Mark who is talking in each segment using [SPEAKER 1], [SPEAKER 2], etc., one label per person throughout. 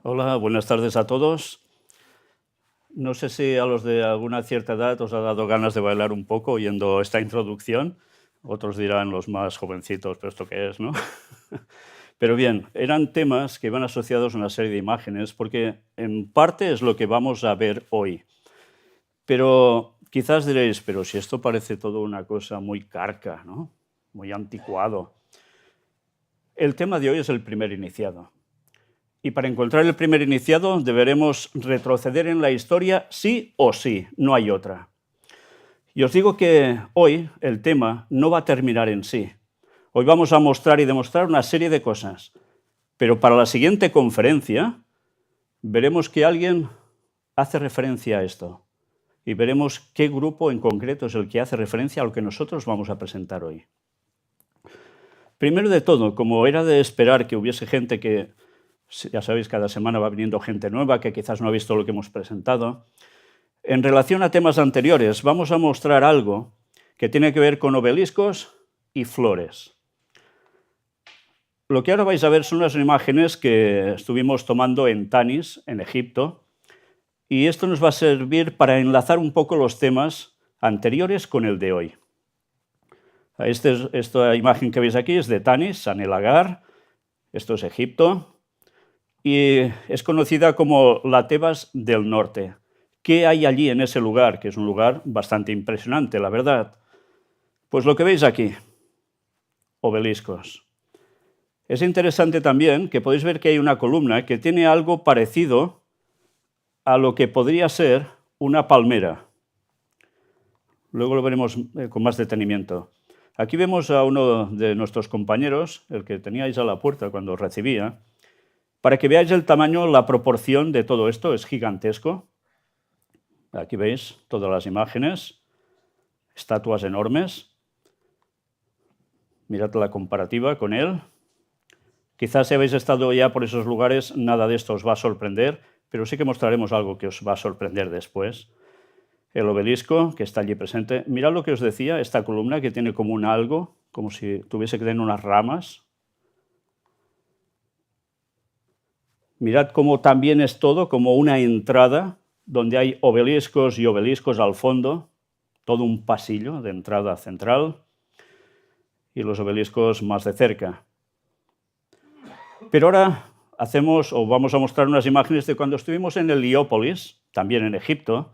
[SPEAKER 1] Hola, buenas tardes a todos. No sé si a los de alguna cierta edad os ha dado ganas de bailar un poco oyendo esta introducción. Otros dirán los más jovencitos, pero ¿esto qué es, no? Pero bien, eran temas que iban asociados a una serie de imágenes porque en parte es lo que vamos a ver hoy. Pero quizás diréis, pero si esto parece todo una cosa muy carca, ¿no? Muy anticuado. El tema de hoy es el primer iniciado. Y para encontrar el primer iniciado deberemos retroceder en la historia sí o sí, no hay otra. Y os digo que hoy el tema no va a terminar en sí. Hoy vamos a mostrar y demostrar una serie de cosas. Pero para la siguiente conferencia veremos que alguien hace referencia a esto. Y veremos qué grupo en concreto es el que hace referencia a lo que nosotros vamos a presentar hoy. Primero de todo, como era de esperar que hubiese gente que, ya sabéis, cada semana va viniendo gente nueva que quizás no ha visto lo que hemos presentado. En relación a temas anteriores, vamos a mostrar algo que tiene que ver con obeliscos y flores. Lo que ahora vais a ver son las imágenes que estuvimos tomando en Tanis, en Egipto, y esto nos va a servir para enlazar un poco los temas anteriores con el de hoy. Esta imagen que veis aquí es de Tanis, San El Agar, esto es Egipto, y es conocida como la Tebas del Norte. ¿Qué hay allí en ese lugar? Que es un lugar bastante impresionante, la verdad. Pues lo que veis aquí, obeliscos. Es interesante también que podéis ver que hay una columna que tiene algo parecido a lo que podría ser una palmera. Luego lo veremos con más detenimiento. Aquí vemos a uno de nuestros compañeros, el que teníais a la puerta cuando os recibía. Para que veáis el tamaño, la proporción de todo esto es gigantesco. Aquí veis todas las imágenes, estatuas enormes. Mirad la comparativa con él. Quizás si habéis estado ya por esos lugares, nada de esto os va a sorprender, pero sí que mostraremos algo que os va a sorprender después. El obelisco que está allí presente. Mirad lo que os decía, esta columna que tiene como un algo, como si tuviese que tener unas ramas. Mirad cómo también es todo como una entrada, donde hay obeliscos y obeliscos al fondo, todo un pasillo de entrada central, y los obeliscos más de cerca. Pero ahora vamos a mostrar unas imágenes de cuando estuvimos en Heliópolis, también en Egipto.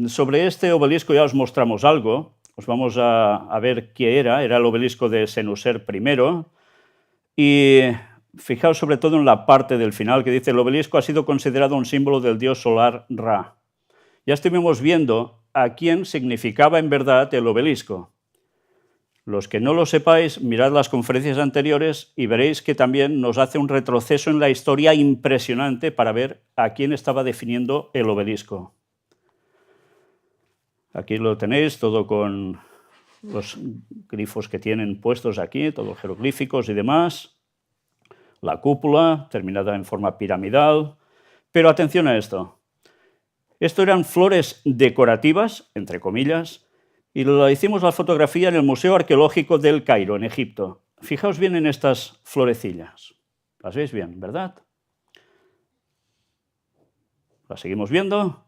[SPEAKER 1] Sobre este obelisco ya os mostramos algo, os vamos a ver qué era el obelisco de Senuser I, y fijaos sobre todo en la parte del final que dice: el obelisco ha sido considerado un símbolo del dios solar Ra. Ya estuvimos viendo a quién significaba en verdad el obelisco. Los que no lo sepáis, mirad las conferencias anteriores y veréis que también nos hace un retroceso en la historia impresionante para ver a quién estaba definiendo el obelisco. Aquí lo tenéis, todo con los grifos que tienen puestos aquí, todos jeroglíficos y demás. La cúpula, terminada en forma piramidal. Pero atención a esto. Esto eran flores decorativas, entre comillas, y lo hicimos la fotografía en el Museo Arqueológico del Cairo, en Egipto. Fijaos bien en estas florecillas. ¿Las veis bien, verdad? ¿Las seguimos viendo?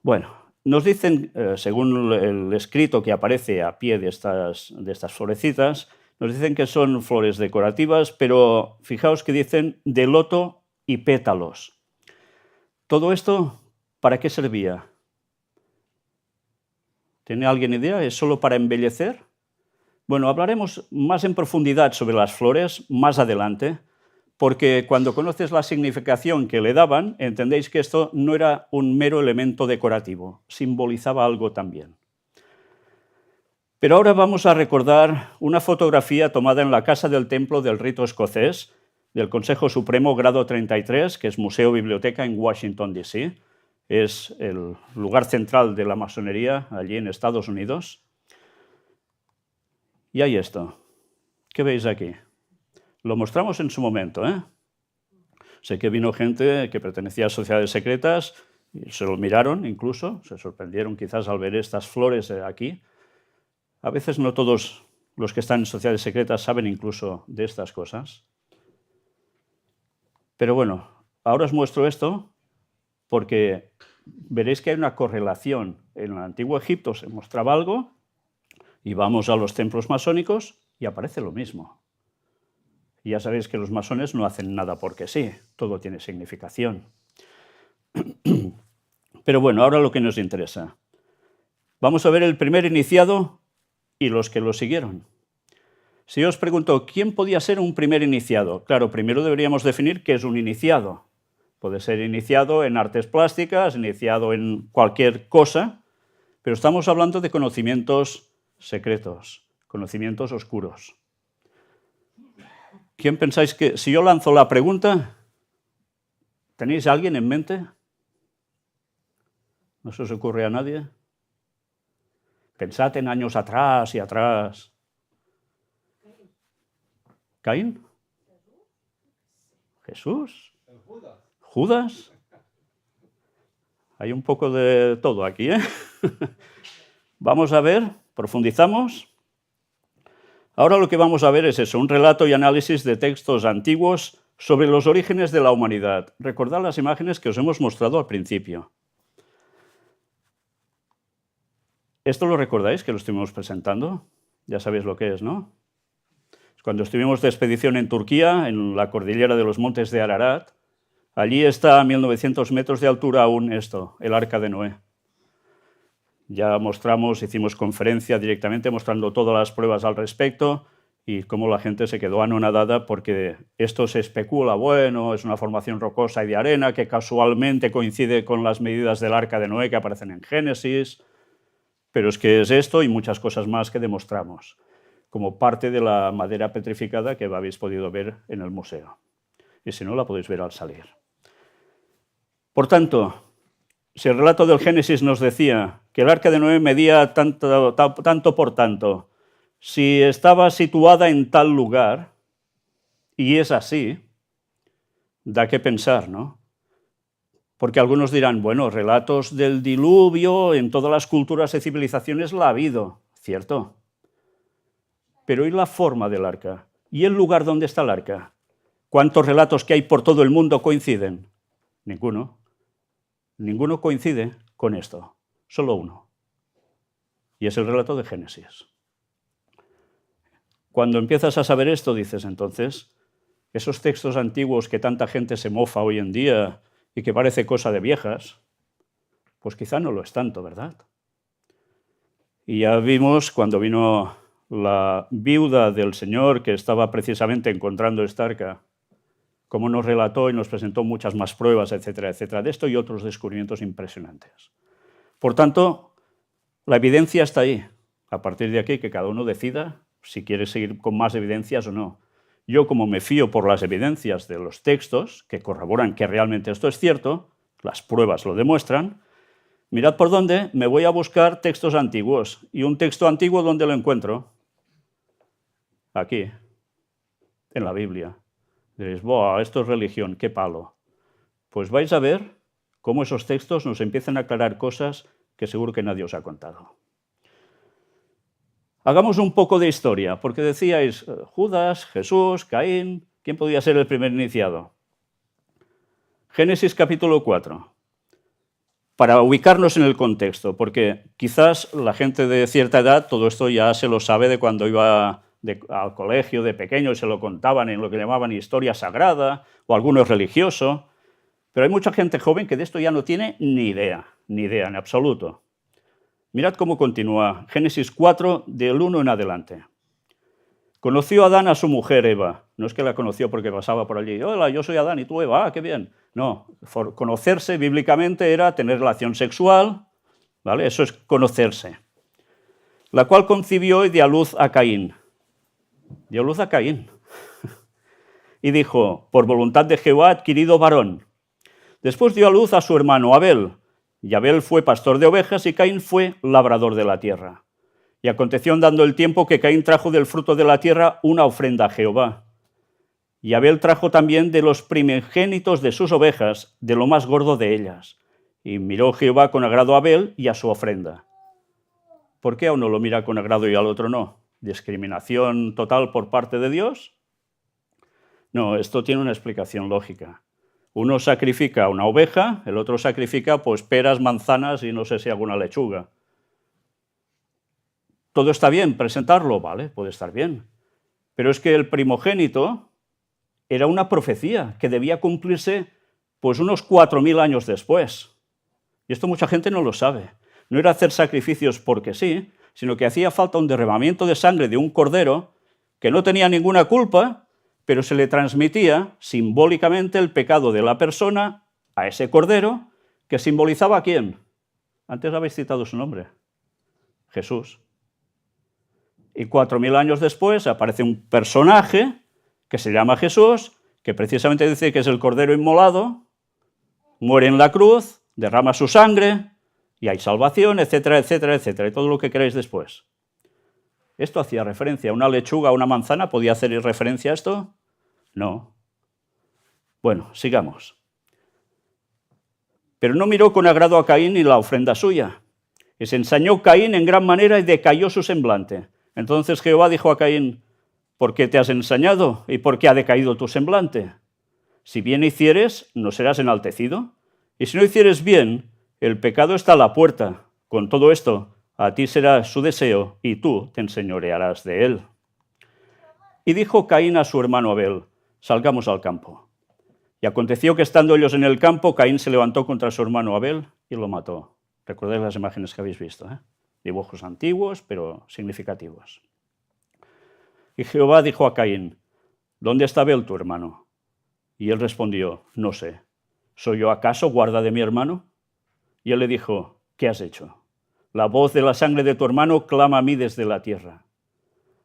[SPEAKER 1] Bueno, nos dicen, según el escrito que aparece a pie de estas florecitas, nos dicen que son flores decorativas, pero fijaos que dicen de loto y pétalos. ¿Todo esto para qué servía? ¿Tiene alguien idea? ¿Es solo para embellecer? Bueno, hablaremos más en profundidad sobre las flores más adelante, porque cuando conoces la significación que le daban, entendéis que esto no era un mero elemento decorativo, simbolizaba algo también. Pero ahora vamos a recordar una fotografía tomada en la Casa del Templo del Rito Escocés, del Consejo Supremo Grado 33, que es Museo Biblioteca en Washington, D.C., es el lugar central de la masonería allí en Estados Unidos. Y hay esto. ¿Qué veis aquí? Lo mostramos en su momento, ¿eh? Sé que vino gente que pertenecía a sociedades secretas y se lo miraron incluso, se sorprendieron quizás al ver estas flores aquí. A veces no todos los que están en sociedades secretas saben incluso de estas cosas. Pero bueno, ahora os muestro esto porque veréis que hay una correlación. En el antiguo Egipto se mostraba algo y vamos a los templos masónicos y aparece lo mismo. Y ya sabéis que los masones no hacen nada porque sí, todo tiene significación. Pero bueno, ahora lo que nos interesa. Vamos a ver el primer iniciado y los que lo siguieron. Si yo os pregunto, ¿quién podía ser un primer iniciado? Claro, primero deberíamos definir qué es un iniciado. Puede ser iniciado en artes plásticas, iniciado en cualquier cosa, pero estamos hablando de conocimientos secretos, conocimientos oscuros. ¿Quién pensáis que, si yo lanzo la pregunta, ¿tenéis a alguien en mente? ¿No se os ocurre a nadie? Pensad en años atrás y atrás. ¿Caín? ¿Jesús? ¿Judas? Hay un poco de todo aquí, ¿eh? Vamos a ver, profundizamos. Ahora lo que vamos a ver es eso, un relato y análisis de textos antiguos sobre los orígenes de la humanidad. Recordad las imágenes que os hemos mostrado al principio. ¿Esto lo recordáis que lo estuvimos presentando? Ya sabéis lo que es, ¿no? Cuando estuvimos de expedición en Turquía, en la cordillera de los montes de Ararat, allí está a 1900 metros de altura aún esto, el Arca de Noé. Ya mostramos, hicimos conferencia directamente mostrando todas las pruebas al respecto y cómo la gente se quedó anonadada porque esto se especula, bueno, es una formación rocosa y de arena que casualmente coincide con las medidas del Arca de Noé que aparecen en Génesis, pero es que es esto y muchas cosas más que demostramos, como parte de la madera petrificada que habéis podido ver en el museo. Y si no, la podéis ver al salir. Por tanto, si el relato del Génesis nos decía que el Arca de Noé medía tanto por tanto, si estaba situada en tal lugar, y es así, da que pensar, ¿no? Porque algunos dirán, bueno, relatos del diluvio en todas las culturas y civilizaciones la ha habido, ¿cierto? Pero ¿y la forma del arca? ¿Y el lugar donde está el arca? ¿Cuántos relatos que hay por todo el mundo coinciden? Ninguno. Ninguno coincide con esto, solo uno. Y es el relato de Génesis. Cuando empiezas a saber esto, dices entonces, esos textos antiguos que tanta gente se mofa hoy en día y que parece cosa de viejas, pues quizá no lo es tanto, ¿verdad? Y ya vimos cuando vino la viuda del Señor que estaba precisamente encontrando esta arca, cómo nos relató y nos presentó muchas más pruebas, etcétera, etcétera, de esto y otros descubrimientos impresionantes. Por tanto, la evidencia está ahí. A partir de aquí, que cada uno decida si quiere seguir con más evidencias o no. Yo, como me fío por las evidencias de los textos que corroboran que realmente esto es cierto, las pruebas lo demuestran, mirad por dónde me voy a buscar textos antiguos. ¿Y un texto antiguo dónde lo encuentro? Aquí, en la Biblia. Diréis, ¡buah, esto es religión, qué palo! Pues vais a ver cómo esos textos nos empiezan a aclarar cosas que seguro que nadie os ha contado. Hagamos un poco de historia, porque decíais, Judas, Jesús, Caín, ¿quién podía ser el primer iniciado? Génesis capítulo 4. Para ubicarnos en el contexto, porque quizás la gente de cierta edad todo esto ya se lo sabe de cuando iba al colegio de pequeño y se lo contaban en lo que llamaban historia sagrada o alguno es religioso, pero hay mucha gente joven que de esto ya no tiene ni idea en absoluto. Mirad cómo continúa Génesis 4 del 1 en adelante. Conoció Adán a su mujer Eva. No es que la conoció porque pasaba por allí. Hola, yo soy Adán y tú Eva, qué bien. No, conocerse bíblicamente era tener relación sexual, ¿vale? Eso es conocerse. La cual concibió y dio a luz a Caín. Dio luz a Caín. Y dijo, por voluntad de Jehová adquirido varón. Después dio a luz a su hermano Abel. Y Abel fue pastor de ovejas y Caín fue labrador de la tierra. Y aconteció andando el tiempo que Caín trajo del fruto de la tierra una ofrenda a Jehová. Y Abel trajo también de los primogénitos de sus ovejas, de lo más gordo de ellas. Y miró Jehová con agrado a Abel y a su ofrenda. ¿Por qué a uno lo mira con agrado y al otro no? ¿Discriminación total por parte de Dios? No, esto tiene una explicación lógica. Uno sacrifica una oveja, el otro sacrifica pues peras, manzanas y no sé si alguna lechuga. ¿Todo está bien? ¿Presentarlo? Vale, puede estar bien. Pero es que el primogénito era una profecía que debía cumplirse pues unos 4000 años después. Y esto mucha gente no lo sabe. No era hacer sacrificios porque sí, sino que hacía falta un derramamiento de sangre de un cordero que no tenía ninguna culpa, pero se le transmitía simbólicamente el pecado de la persona a ese cordero, que simbolizaba ¿a quién? Antes habéis citado su nombre, Jesús. Y 4000 años después aparece un personaje que se llama Jesús, que precisamente dice que es el cordero inmolado, muere en la cruz, derrama su sangre, y hay salvación, etcétera, etcétera, etcétera, y todo lo que queráis después. ¿Esto hacía referencia a una lechuga, a una manzana? ¿Podía hacer referencia a esto? No. Bueno, sigamos. Pero no miró con agrado a Caín ni la ofrenda suya. Y se ensañó Caín en gran manera y decayó su semblante. Entonces Jehová dijo a Caín: ¿por qué te has ensañado y por qué ha decaído tu semblante? Si bien hicieres, no serás enaltecido. Y si no hicieres bien, el pecado está a la puerta. Con todo esto, a ti será su deseo y tú te enseñorearás de él. Y dijo Caín a su hermano Abel: salgamos al campo. Y aconteció que estando ellos en el campo, Caín se levantó contra su hermano Abel y lo mató. Recordáis las imágenes que habéis visto, ¿eh? Dibujos antiguos, pero significativos. Y Jehová dijo a Caín: ¿dónde está Abel tu hermano? Y él respondió: no sé. ¿Soy yo acaso guarda de mi hermano? Y él le dijo: ¿qué has hecho? La voz de la sangre de tu hermano clama a mí desde la tierra.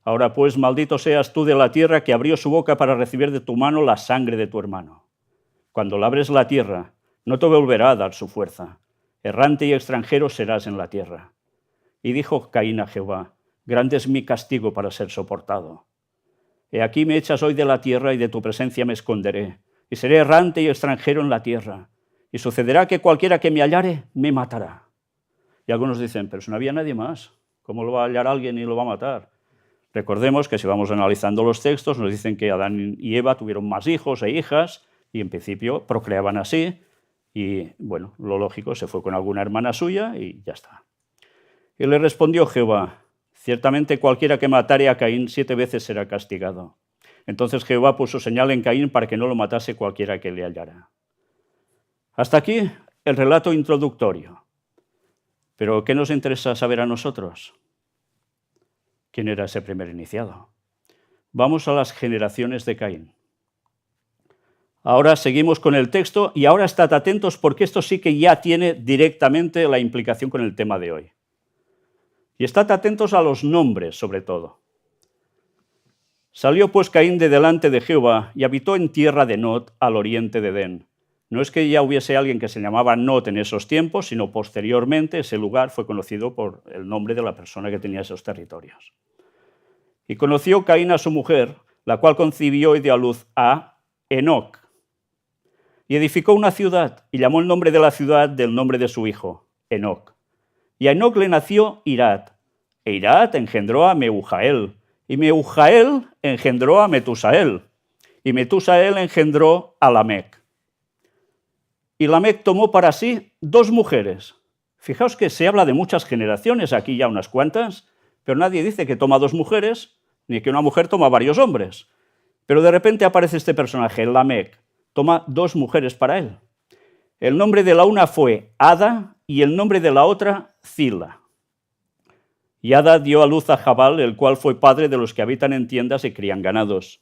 [SPEAKER 1] Ahora pues, maldito seas tú de la tierra que abrió su boca para recibir de tu mano la sangre de tu hermano. Cuando labres la tierra, no te volverá a dar su fuerza. Errante y extranjero serás en la tierra. Y dijo Caín a Jehová: grande es mi castigo para ser soportado. He aquí me echas hoy de la tierra y de tu presencia me esconderé, y seré errante y extranjero en la tierra. Y sucederá que cualquiera que me hallare me matará. Y algunos dicen: pero si no había nadie más, ¿cómo lo va a hallar alguien y lo va a matar? Recordemos que si vamos analizando los textos, nos dicen que Adán y Eva tuvieron más hijos e hijas, y en principio procreaban así, y bueno, lo lógico, se fue con alguna hermana suya y ya está. Y le respondió Jehová: ciertamente cualquiera que matare a Caín 7 veces será castigado. Entonces Jehová puso señal en Caín para que no lo matase cualquiera que le hallara. Hasta aquí el relato introductorio. Pero ¿qué nos interesa saber a nosotros? ¿Quién era ese primer iniciado? Vamos a las generaciones de Caín. Ahora seguimos con el texto y ahora estad atentos porque esto sí que ya tiene directamente la implicación con el tema de hoy. Y estad atentos a los nombres, sobre todo. Salió pues Caín de delante de Jehová y habitó en tierra de Nod, al oriente de Edén. No es que ya hubiese alguien que se llamaba Nod en esos tiempos, sino posteriormente ese lugar fue conocido por el nombre de la persona que tenía esos territorios. Y conoció Caín a su mujer, la cual concibió y dio a luz a Enoc. Y edificó una ciudad, y llamó el nombre de la ciudad del nombre de su hijo, Enoc. Y a Enoc le nació Irad, e Irad engendró a Mehujael, y Mehujael engendró a Metusael, y Metusael engendró a Lamec. Y Lamec tomó para sí 2 mujeres. Fijaos que se habla de muchas generaciones, aquí ya unas cuantas, pero nadie dice que toma 2 mujeres, ni que una mujer toma varios hombres. Pero de repente aparece este personaje, Lamec, toma 2 mujeres para él. El nombre de la una fue Ada y el nombre de la otra Zila. Y Ada dio a luz a Jabal, el cual fue padre de los que habitan en tiendas y crían ganados.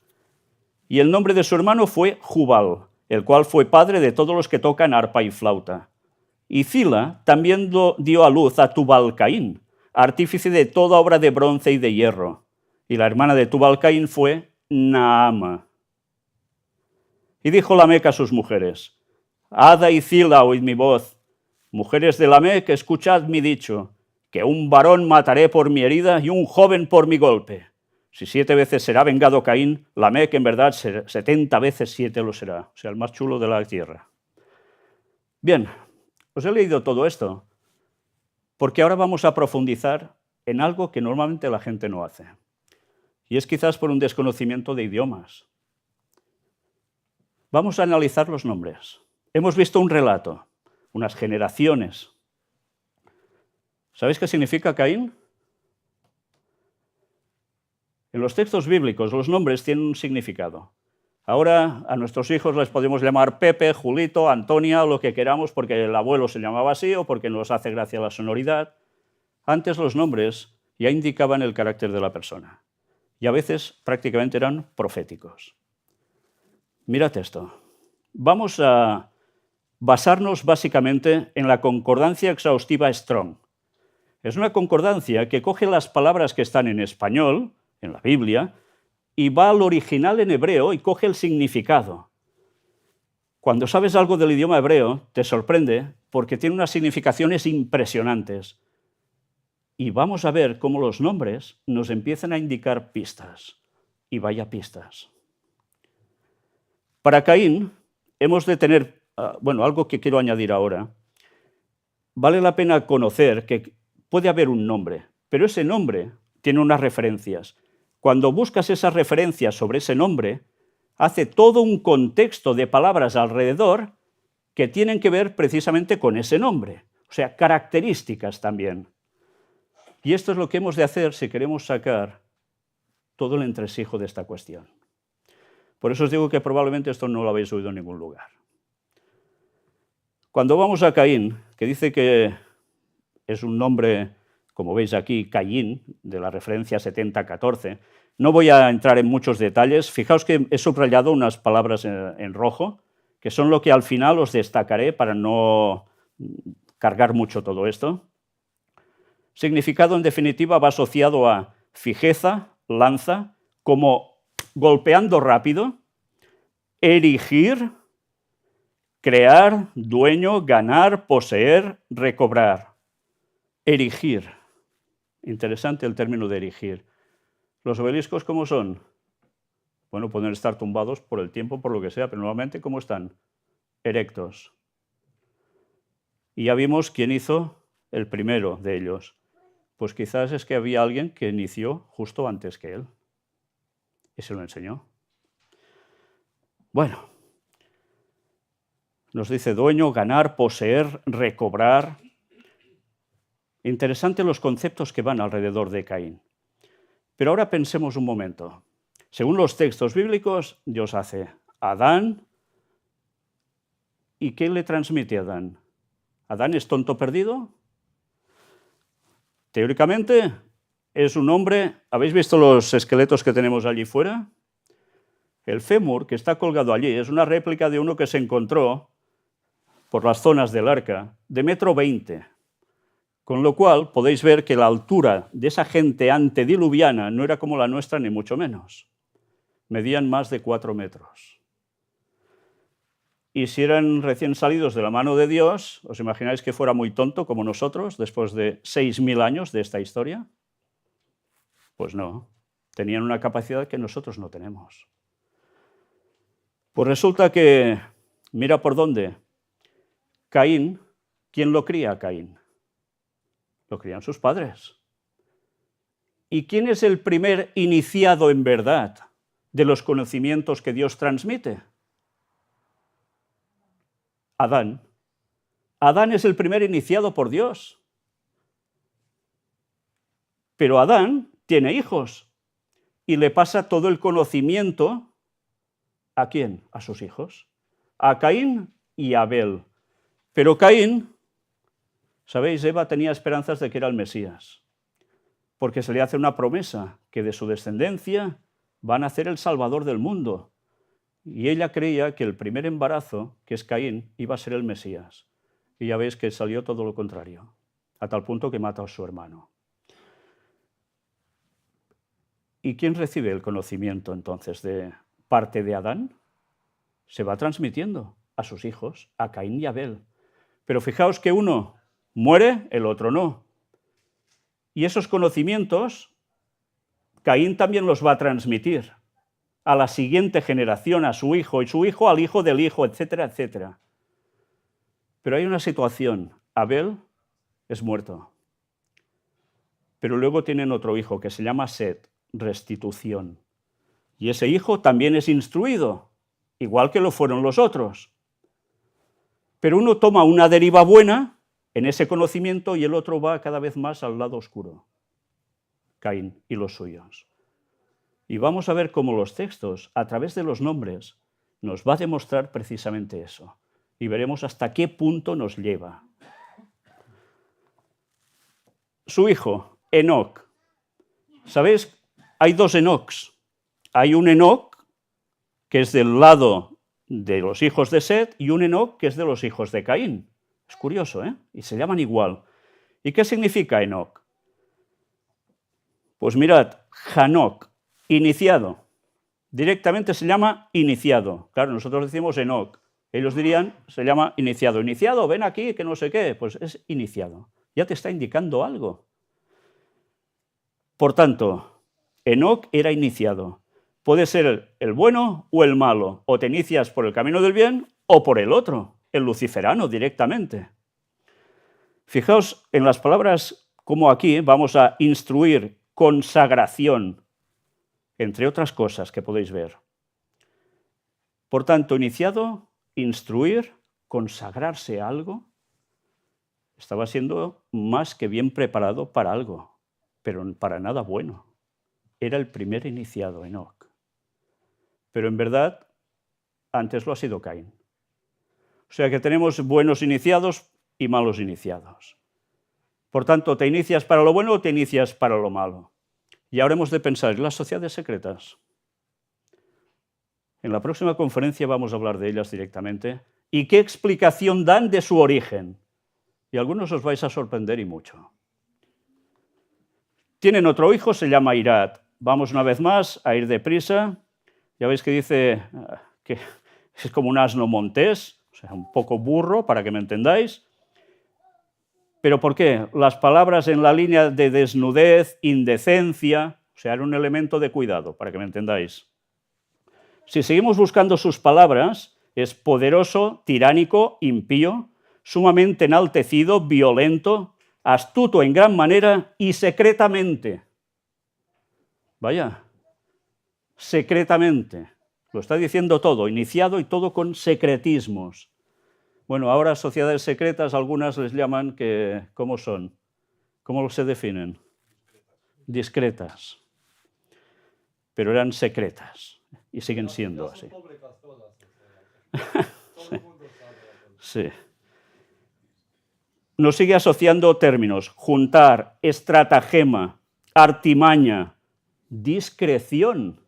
[SPEAKER 1] Y el nombre de su hermano fue Jubal, el cual fue padre de todos los que tocan arpa y flauta. Y Zila también dio a luz a Tubal-Caín, artífice de toda obra de bronce y de hierro. Y la hermana de Tubal-Caín fue Naama. Y dijo Lamec a sus mujeres: Ada y Zila, oíd mi voz. Mujeres de Lamec, escuchad mi dicho, que un varón mataré por mi herida y un joven por mi golpe. Si 7 veces será vengado Caín, Lamec en verdad 70 veces 7 lo será. O sea, el más chulo de la tierra. Bien, os he leído todo esto porque ahora vamos a profundizar en algo que normalmente la gente no hace. Y es quizás por un desconocimiento de idiomas. Vamos a analizar los nombres. Hemos visto un relato, unas generaciones. ¿Sabéis qué significa Caín? En los textos bíblicos los nombres tienen un significado. Ahora a nuestros hijos les podemos llamar Pepe, Julito, Antonia o lo que queramos porque el abuelo se llamaba así o porque nos hace gracia la sonoridad. Antes los nombres ya indicaban el carácter de la persona y a veces prácticamente eran proféticos. Mirad esto. Vamos a basarnos básicamente en la concordancia exhaustiva Strong. Es una concordancia que coge las palabras que están en español, en la Biblia, y va al original en hebreo y coge el significado. Cuando sabes algo del idioma hebreo, te sorprende porque tiene unas significaciones impresionantes. Y vamos a ver cómo los nombres nos empiezan a indicar pistas. Y vaya pistas. Para Caín hemos de tener, algo que quiero añadir ahora. Vale la pena conocer que puede haber un nombre, pero ese nombre tiene unas referencias. Cuando buscas esas referencias sobre ese nombre, hace todo un contexto de palabras alrededor que tienen que ver precisamente con ese nombre, o sea, características también. Y esto es lo que hemos de hacer si queremos sacar todo el entresijo de esta cuestión. Por eso os digo que probablemente esto no lo habéis oído en ningún lugar. Cuando vamos a Caín, que dice que es un nombre, como veis aquí, Caín, de la referencia 70-14, no voy a entrar en muchos detalles. Fijaos que he subrayado unas palabras en rojo, que son lo que al final os destacaré para no cargar mucho todo esto. Significado, en definitiva, va asociado a fijeza, lanza, como golpeando rápido, erigir, crear, dueño, ganar, poseer, recobrar. Erigir. Interesante el término de erigir. ¿Los obeliscos cómo son? Bueno, pueden estar tumbados por el tiempo, por lo que sea, pero normalmente ¿cómo están? Erectos. Y ya vimos quién hizo el primero de ellos. Pues quizás es que había alguien que inició justo antes que él. Y se lo enseñó. Bueno, nos dice dueño, ganar, poseer, recobrar. Interesante los conceptos que van alrededor de Caín. Pero ahora pensemos un momento. Según los textos bíblicos, Dios hace a Adán. ¿Y qué le transmite a Adán? ¿Adán es tonto perdido? Teóricamente es un hombre. ¿Habéis visto los esqueletos que tenemos allí fuera? El fémur que está colgado allí es una réplica de uno que se encontró por las zonas del arca, de 1,20 m. Con lo cual podéis ver que la altura de esa gente antediluviana no era como la nuestra, ni mucho menos. Medían más de 4 metros. Y si eran recién salidos de la mano de Dios, ¿os imagináis que fuera muy tonto como nosotros después de 6.000 años de esta historia? Pues no, tenían una capacidad que nosotros no tenemos. Pues resulta que, mira por dónde, Caín, ¿quién lo cría a Caín? Lo crían sus padres. ¿Y quién es el primer iniciado en verdad de los conocimientos que Dios transmite? Adán. Adán es el primer iniciado por Dios. Pero Adán tiene hijos y le pasa todo el conocimiento. ¿A quién? A sus hijos. A Caín y a Abel. Pero Caín, ¿sabéis? Eva tenía esperanzas de que era el Mesías, porque se le hace una promesa que de su descendencia va a nacer el Salvador del mundo. Y ella creía que el primer embarazo, que es Caín, iba a ser el Mesías. Y ya veis que salió todo lo contrario, a tal punto que mata a su hermano. ¿Y quién recibe el conocimiento entonces de parte de Adán? Se va transmitiendo a sus hijos, a Caín y Abel. Pero fijaos que uno muere, el otro no. Y esos conocimientos, Caín también los va a transmitir a la siguiente generación, a su hijo, y su hijo al hijo del hijo, etcétera, etcétera. Pero hay una situación. Abel es muerto. Pero luego tienen otro hijo que se llama Set, restitución. Y ese hijo también es instruido igual que lo fueron los otros. Pero uno toma una deriva buena en ese conocimiento y el otro va cada vez más al lado oscuro, Caín y los suyos. Y vamos a ver cómo los textos, a través de los nombres, nos va a demostrar precisamente eso. Y veremos hasta qué punto nos lleva. Su hijo, Enoc. ¿Sabéis? Hay dos Enocs. Hay un Enoc que es del lado de los hijos de Set y un Enoc que es de los hijos de Caín. Es curioso, ¿eh? Y se llaman igual. ¿Y qué significa Enoc? Pues mirad, Hanok, iniciado. Directamente se llama iniciado. Claro, nosotros decimos Enoc. Ellos dirían, se llama iniciado. Iniciado, ven aquí, que no sé qué. Pues es iniciado. Ya te está indicando algo. Por tanto, Enoc era iniciado. Puede ser el bueno o el malo. O te inicias por el camino del bien o por el otro, el luciferano directamente. Fijaos en las palabras como aquí vamos a instruir, consagración, entre otras cosas que podéis ver. Por tanto, iniciado, instruir, consagrarse a algo, estaba siendo más que bien preparado para algo, pero para nada bueno. Era el primer iniciado, Enoc. Pero en verdad, antes lo ha sido Caín. O sea que tenemos buenos iniciados y malos iniciados. Por tanto, ¿te inicias para lo bueno o te inicias para lo malo? Y ahora hemos de pensar en las sociedades secretas. En la próxima conferencia vamos a hablar de ellas directamente y qué explicación dan de su origen. Y algunos os vais a sorprender y mucho. Tienen otro hijo, se llama Irad. Vamos una vez más a ir deprisa. Ya veis que dice que es como un asno montés, o sea, un poco burro, para que me entendáis. ¿Pero por qué? Las palabras en la línea de desnudez, indecencia, o sea, era un elemento de cuidado, para que me entendáis. Si seguimos buscando sus palabras, es poderoso, tiránico, impío, sumamente enaltecido, violento, astuto en gran manera y secretamente. Vaya, secretamente. Lo está diciendo todo, iniciado y todo con secretismos. Bueno, ahora sociedades secretas, algunas les llaman que, ¿cómo son? ¿Cómo se definen? Discretas. Pero eran secretas y siguen siendo así. Sí. Nos sigue asociando términos: juntar, estratagema, artimaña, discreción.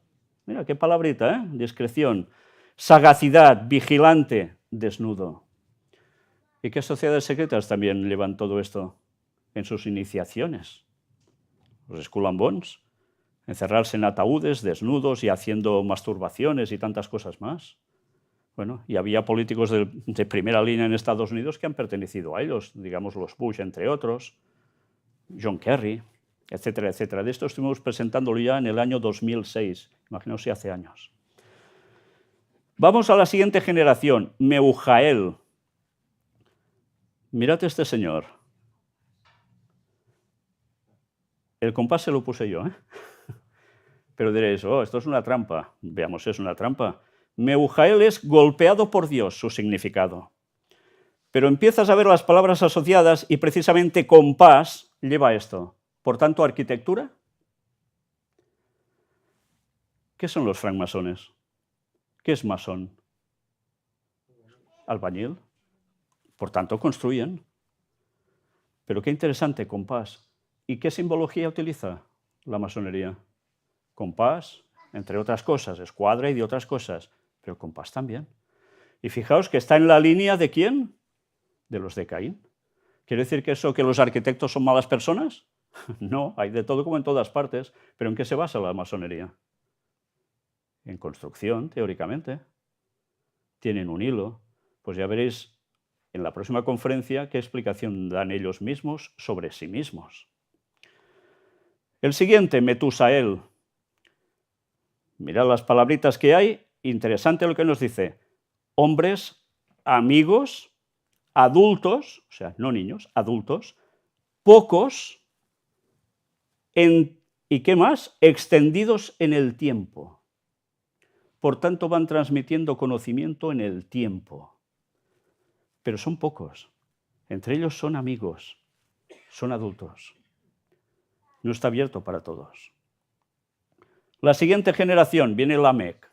[SPEAKER 1] Mira qué palabrita, ¿eh? Discreción. Sagacidad, vigilante, desnudo. ¿Y qué sociedades secretas también llevan todo esto en sus iniciaciones? Los Skull and Bones, encerrarse en ataúdes, desnudos y haciendo masturbaciones y tantas cosas más. Bueno, y había políticos de primera línea en Estados Unidos que han pertenecido a ellos, digamos los Bush, entre otros, John Kerry, etcétera, etcétera. De esto estuvimos presentándolo ya en el año 2006, imaginaos si hace años. Vamos a la siguiente generación, Meujael. Mirad este señor. El compás se lo puse yo, ¿eh? Pero diréis, oh, esto es una trampa. Veamos, es una trampa. Meujael es golpeado por Dios, su significado. Pero empiezas a ver las palabras asociadas y precisamente compás lleva esto. Por tanto, arquitectura. ¿Qué son los francmasones? ¿Qué es masón? Albañil. Por tanto, construyen. Pero qué interesante, compás. ¿Y qué simbología utiliza la masonería? Compás, entre otras cosas, escuadra y de otras cosas, pero compás también. Y fijaos que está en la línea ¿de quién? De los de Caín. ¿Quiere decir que eso, que los arquitectos son malas personas? No, hay de todo como en todas partes, pero ¿en qué se basa la masonería? En construcción, teóricamente. Tienen un hilo. Pues ya veréis en la próxima conferencia qué explicación dan ellos mismos sobre sí mismos. El siguiente, Metusael. Mirad las palabritas que hay, interesante lo que nos dice. Hombres, amigos, adultos, o sea, no niños, adultos, pocos, ¿y qué más? Extendidos en el tiempo. por tanto van transmitiendo conocimiento en el tiempo. Pero son pocos. Entre ellos son amigos, son adultos. No está abierto para todos. La siguiente generación viene Lamec.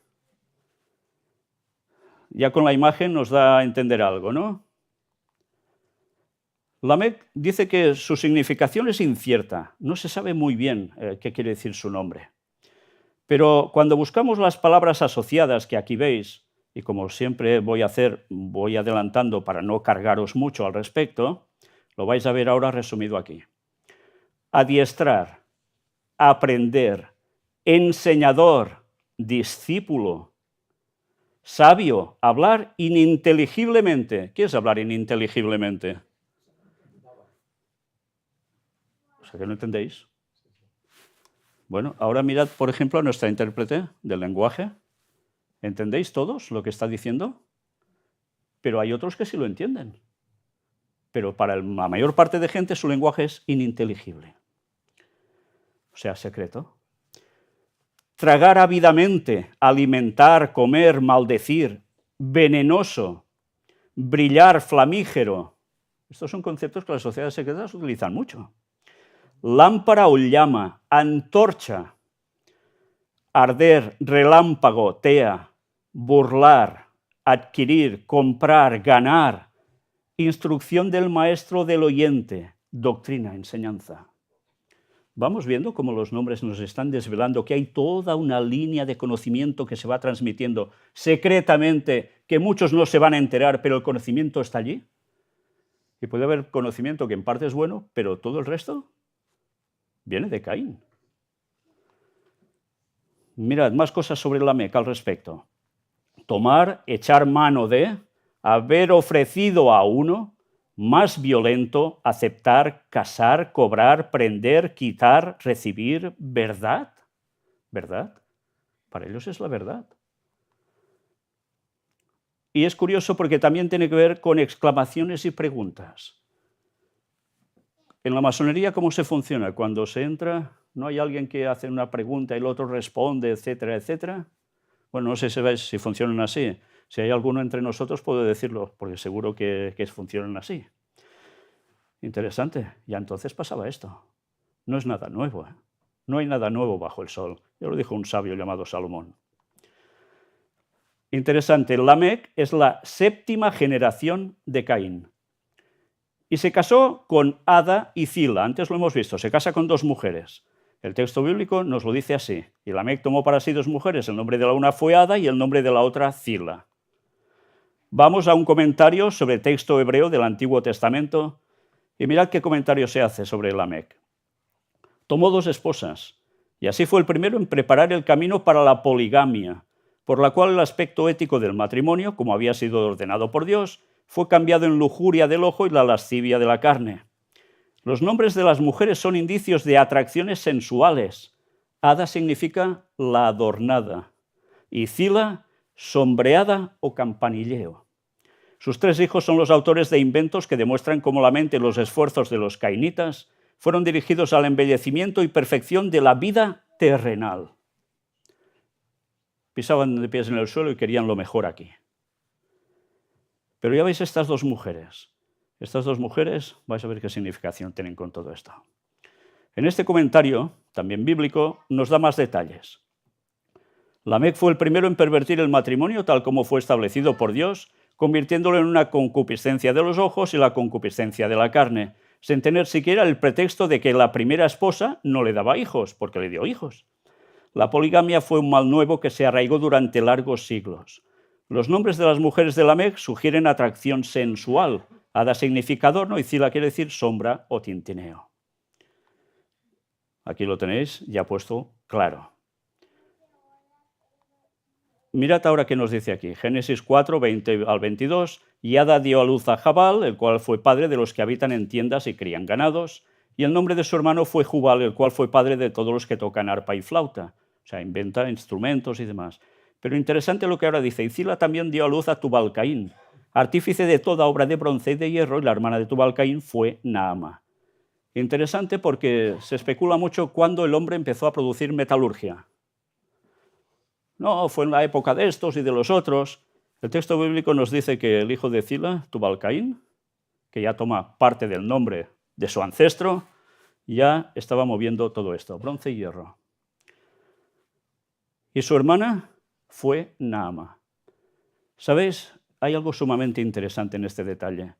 [SPEAKER 1] Ya con la imagen nos da a entender algo, ¿no? Lamec dice que su significación es incierta, no se sabe muy bien qué quiere decir su nombre. Pero cuando buscamos las palabras asociadas que aquí veis, y como siempre voy adelantando para no cargaros mucho al respecto, lo vais a ver ahora resumido aquí. Adiestrar, aprender, enseñador, discípulo, sabio, hablar ininteligiblemente. ¿Qué es hablar ininteligiblemente? O sea, que no entendéis. Bueno, ahora mirad, por ejemplo, a nuestra intérprete del lenguaje. ¿Entendéis todos lo que está diciendo? Pero hay otros que sí lo entienden. Pero para la mayor parte de gente su lenguaje es ininteligible. O sea, secreto. Tragar ávidamente, alimentar, comer, maldecir, venenoso, brillar, flamígero. Estos son conceptos que las sociedades secretas utilizan mucho. Lámpara o llama, antorcha, arder, relámpago, tea, burlar, adquirir, comprar, ganar, instrucción del maestro del oyente, doctrina, enseñanza. Vamos viendo cómo los nombres nos están desvelando que hay toda una línea de conocimiento que se va transmitiendo secretamente, que muchos no se van a enterar, pero el conocimiento está allí. Y puede haber conocimiento que en parte es bueno, pero todo el resto viene de Caín. Mirad, más cosas sobre Lamec al respecto. Tomar, echar mano de, haber ofrecido a uno, más violento, aceptar, casar, cobrar, prender, quitar, recibir, verdad. ¿Verdad? Para ellos es la verdad. Y es curioso porque también tiene que ver con exclamaciones y preguntas. En la masonería, ¿cómo se funciona? Cuando se entra, ¿no hay alguien que hace una pregunta y el otro responde, etcétera, etcétera? Bueno, no sé si funcionan así. Si hay alguno entre nosotros, puedo decirlo, porque seguro que funcionan así. Interesante. Ya entonces pasaba esto. No es nada nuevo, ¿eh? No hay nada nuevo bajo el sol. Ya lo dijo un sabio llamado Salomón. Interesante. Lamec es la séptima generación de Caín. Y se casó con Ada y Zila. Antes lo hemos visto. Se casa con dos mujeres. El texto bíblico nos lo dice así. Y Lamec tomó para sí dos mujeres. El nombre de la una fue Ada y el nombre de la otra Zila. Vamos a un comentario sobre el texto hebreo del Antiguo Testamento. Y mirad qué comentario se hace sobre Lamec. Tomó dos esposas. Y así fue el primero en preparar el camino para la poligamia, por la cual el aspecto ético del matrimonio, como había sido ordenado por Dios, fue cambiado en lujuria del ojo y la lascivia de la carne. Los nombres de las mujeres son indicios de atracciones sensuales. Ada significa la adornada y Zila, sombreada o campanilleo. Sus tres hijos son los autores de inventos que demuestran cómo la mente y los esfuerzos de los cainitas fueron dirigidos al embellecimiento y perfección de la vida terrenal. Pisaban de pies en el suelo y querían lo mejor aquí. Pero ya veis estas dos mujeres. Estas dos mujeres, vais a ver qué significación tienen con todo esto. En este comentario, también bíblico, nos da más detalles. Lamec fue el primero en pervertir el matrimonio tal como fue establecido por Dios, convirtiéndolo en una concupiscencia de los ojos y la concupiscencia de la carne, sin tener siquiera el pretexto de que la primera esposa no le daba hijos, porque le dio hijos. La poligamia fue un mal nuevo que se arraigó durante largos siglos. Los nombres de las mujeres de Lamec sugieren atracción sensual. Ada significa adorno y Zila quiere decir sombra o tintineo. Aquí lo tenéis ya puesto claro. Mirad ahora qué nos dice aquí. Génesis 4, 20 al 22. Y Ada dio a luz a Jabal, el cual fue padre de los que habitan en tiendas y crían ganados. Y el nombre de su hermano fue Jubal, el cual fue padre de todos los que tocan arpa y flauta. O sea, inventa instrumentos y demás. Pero interesante lo que ahora dice. Y Zila también dio a luz a Tubal-Caín, artífice de toda obra de bronce y de hierro, y la hermana de Tubal-Caín fue Naama. Interesante porque se especula mucho cuándo el hombre empezó a producir metalurgia. no, fue en la época de estos y de los otros. El texto bíblico nos dice que el hijo de Zila, Tubal-Caín, que ya toma parte del nombre de su ancestro, ya estaba moviendo todo esto, bronce y hierro. Y su hermana fue Naama. ¿Sabéis? Hay algo sumamente interesante en este detalle.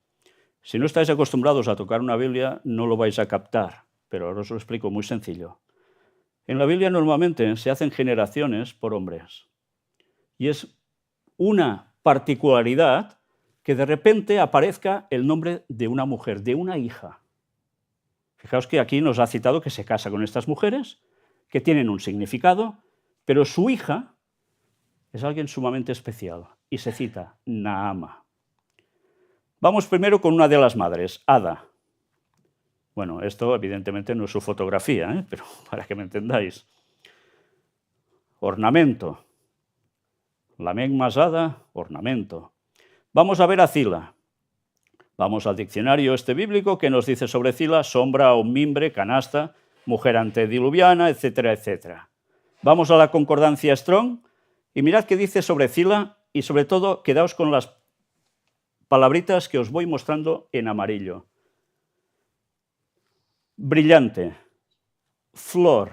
[SPEAKER 1] Si no estáis acostumbrados a tocar una Biblia, no lo vais a captar, pero ahora os lo explico muy sencillo. En la Biblia normalmente se hacen generaciones por hombres. Y es una particularidad que de repente aparezca el nombre de una mujer, de una hija. Fijaos que aquí nos ha citado que se casa con estas mujeres, que tienen un significado, pero su hija es alguien sumamente especial y se cita Naama. Vamos primero con una de las madres, Ada. Bueno, esto evidentemente no es su fotografía, pero para que me entendáis. Ornamento. Lamec más Ada, ornamento. Vamos a ver a Zila. Vamos al diccionario bíblico que nos dice sobre Zila, sombra o mimbre, canasta, mujer antediluviana, etcétera, etcétera. Vamos a la concordancia Strong y mirad qué dice sobre Zila y sobre todo quedaos con las palabritas que os voy mostrando en amarillo. Brillante, flor.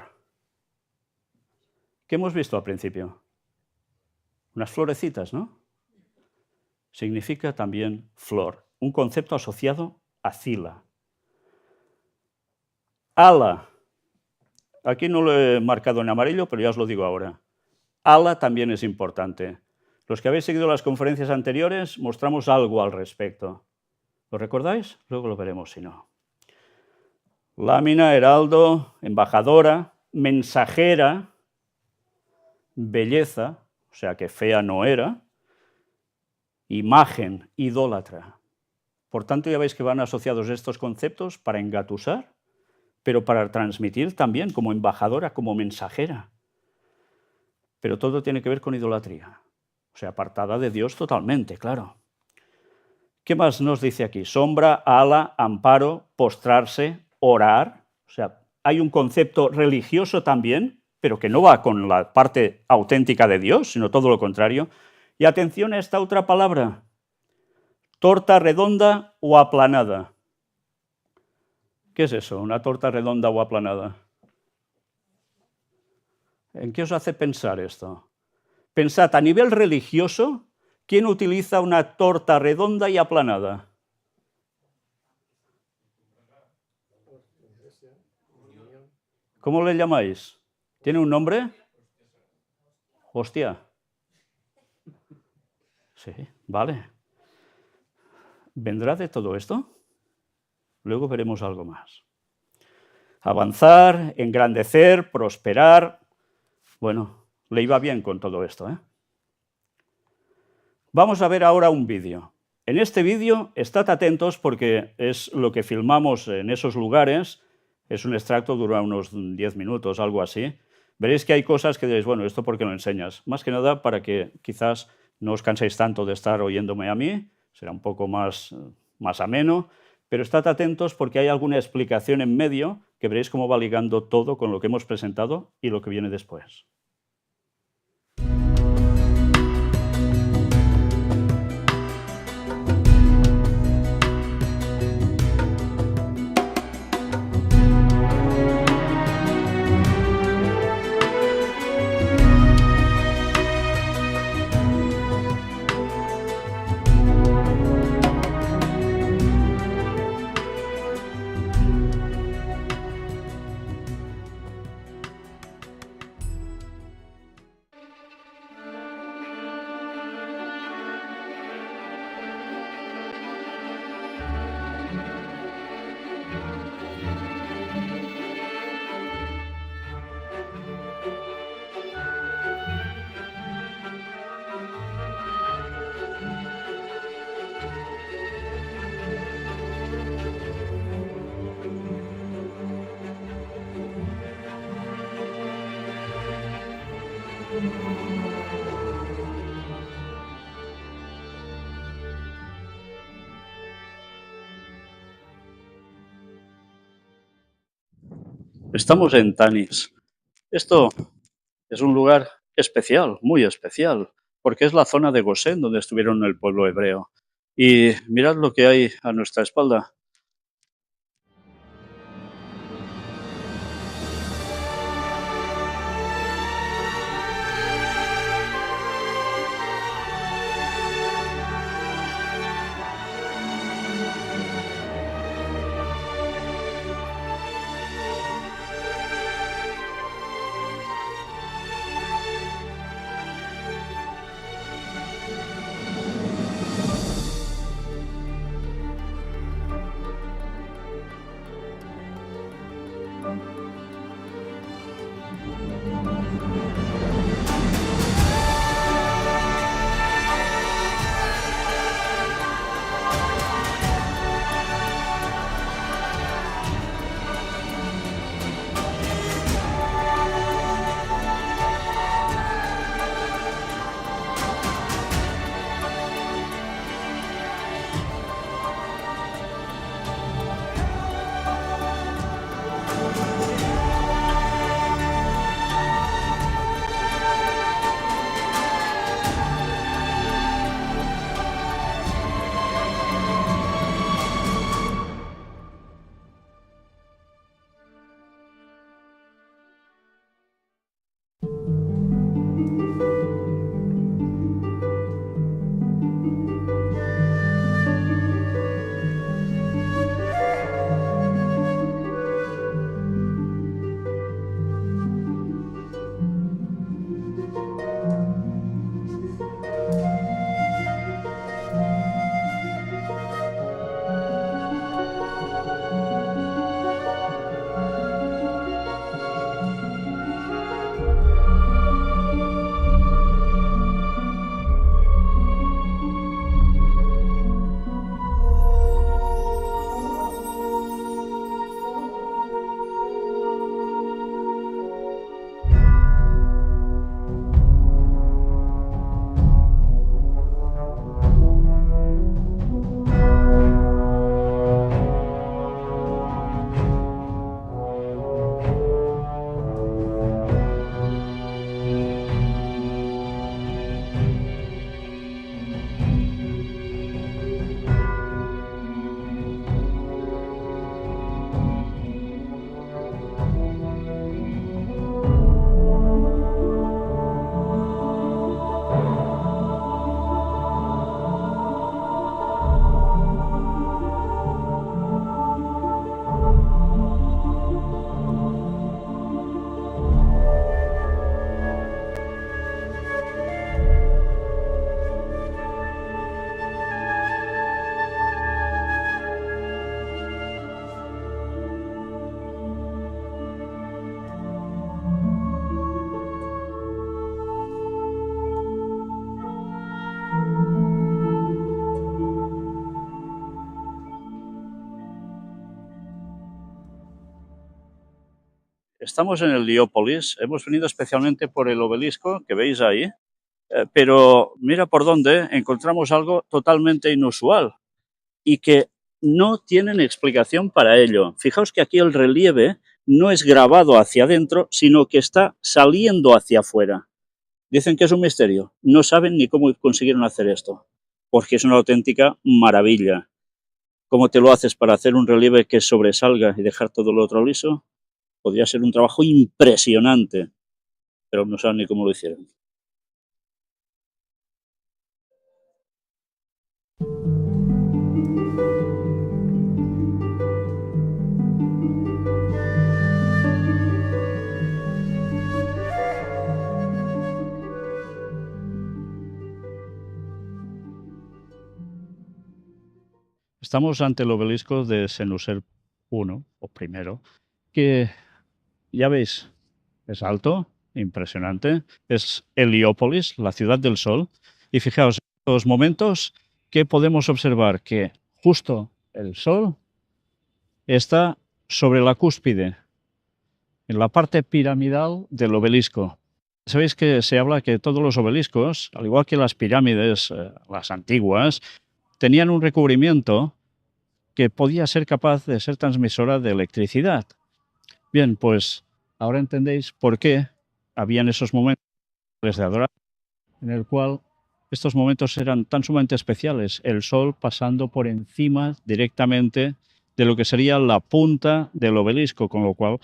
[SPEAKER 1] ¿Qué hemos visto al principio? Unas florecitas, ¿no? Significa también flor, un concepto asociado a Zila. Ala. Aquí no lo he marcado en amarillo, pero ya os lo digo ahora. Ala también es importante. Los que habéis seguido las conferencias anteriores mostramos algo al respecto. ¿Lo recordáis? Luego lo veremos si no. Lámina, heraldo, embajadora, mensajera, belleza, o sea que fea no era, imagen, idólatra. Por tanto, ya veis que van asociados estos conceptos para engatusar, pero para transmitir también como embajadora, como mensajera. Pero todo tiene que ver con idolatría, o sea, apartada de Dios totalmente, claro. ¿Qué más nos dice aquí? Sombra, ala, amparo, postrarse, orar. O sea, hay un concepto religioso también, pero que no va con la parte auténtica de Dios, sino todo lo contrario. Y atención a esta otra palabra, torta redonda o aplanada. ¿Qué es eso, una torta redonda o aplanada? ¿En qué os hace pensar esto? Pensad, a nivel religioso, ¿quién utiliza una torta redonda y aplanada? ¿Cómo le llamáis? ¿Tiene un nombre? Hostia. Sí, vale. ¿Vendrá de todo esto? Luego veremos algo más. Avanzar, engrandecer, prosperar. Bueno, le iba bien con todo esto, ¿eh? Vamos a ver ahora un vídeo. En este vídeo, estad atentos porque es lo que filmamos en esos lugares. Es un extracto, dura unos 10 minutos, algo así. Veréis que hay cosas que diréis, bueno, ¿esto por qué lo enseñas? Más que nada para que quizás no os canséis tanto de estar oyéndome a mí, será un poco más ameno, pero estad atentos porque hay alguna explicación en medio que veréis cómo va ligando todo con lo que hemos presentado y lo que viene después. Estamos en Tanis. Esto es un lugar especial, muy especial, porque es la zona de Gosén donde estuvieron el pueblo hebreo. Y mirad lo que hay a nuestra espalda. Estamos en el Heliópolis, hemos venido especialmente por el obelisco que veis ahí, pero mira por dónde encontramos algo totalmente inusual y que no tienen explicación para ello. Fijaos que aquí el relieve no es grabado hacia adentro, sino que está saliendo hacia afuera. Dicen que es un misterio, no saben ni cómo consiguieron hacer esto, porque es una auténtica maravilla. ¿Cómo te lo haces para hacer un relieve que sobresalga y dejar todo lo otro liso? Podría ser un trabajo impresionante, pero no saben ni cómo lo hicieron. Estamos ante el obelisco de Senusser I, o primero, que ya veis, es alto, impresionante, es Heliópolis, la ciudad del sol, y fijaos, en estos momentos que podemos observar que justo el sol está sobre la cúspide, en la parte piramidal del obelisco. Sabéis que se habla que todos los obeliscos, al igual que las pirámides, las antiguas, tenían un recubrimiento que podía ser capaz de ser transmisora de electricidad. Bien, pues ahora entendéis por qué había en esos momentos de adorar, en el cual estos momentos eran tan sumamente especiales, el sol pasando por encima directamente de lo que sería la punta del obelisco, con lo cual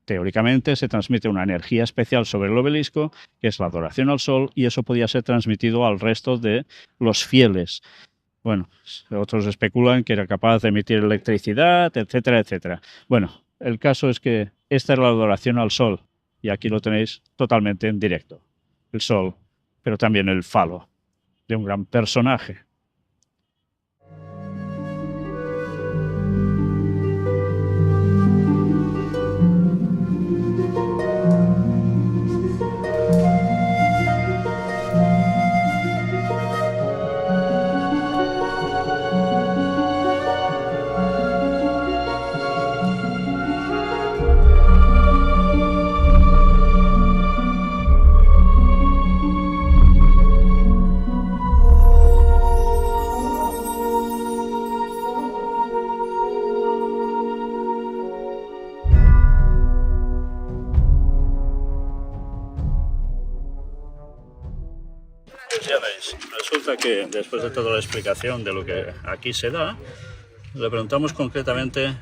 [SPEAKER 1] teóricamente se transmite una energía especial sobre el obelisco, que es la adoración al sol, y eso podía ser transmitido al resto de los fieles. Bueno, otros especulan que era capaz de emitir electricidad, etcétera, etcétera. Bueno, el caso es que esta era la adoración al sol, y aquí lo tenéis totalmente en directo. El sol, pero también el falo de un gran personaje. Ya veis, resulta que después de toda la explicación de lo que aquí se da, le preguntamos concretamente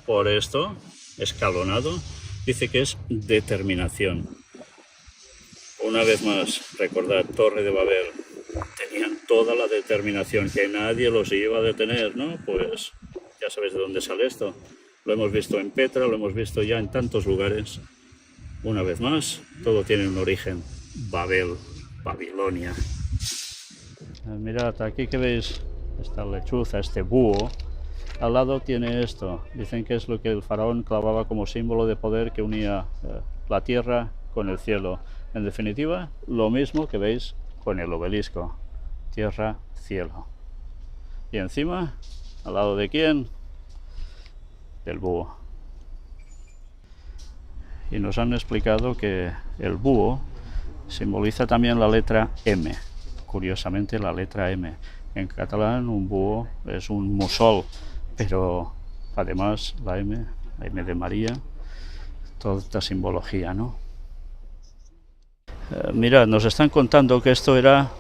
[SPEAKER 1] por esto, escalonado, dice que es determinación. Una vez más, recordad, Torre de Babel, tenían toda la determinación, que nadie los iba a detener, ¿no? Pues ya sabéis de dónde sale esto. Lo hemos visto en Petra, lo hemos visto ya en tantos lugares. Una vez más, todo tiene un origen. Babel, Babilonia. Mirad, aquí que veis esta lechuza, este búho, al lado tiene esto. Dicen que es lo que el faraón clavaba como símbolo de poder que unía la tierra con el cielo. En definitiva, lo mismo que veis con el obelisco. Tierra, cielo. Y encima, ¿al lado de quién? Del búho. Y nos han explicado que el búho simboliza también la letra M. Curiosamente, la letra M. En catalán, un búho es un mussol, pero además la M de María, toda esta simbología, ¿no? Mirad, nos están contando que esto era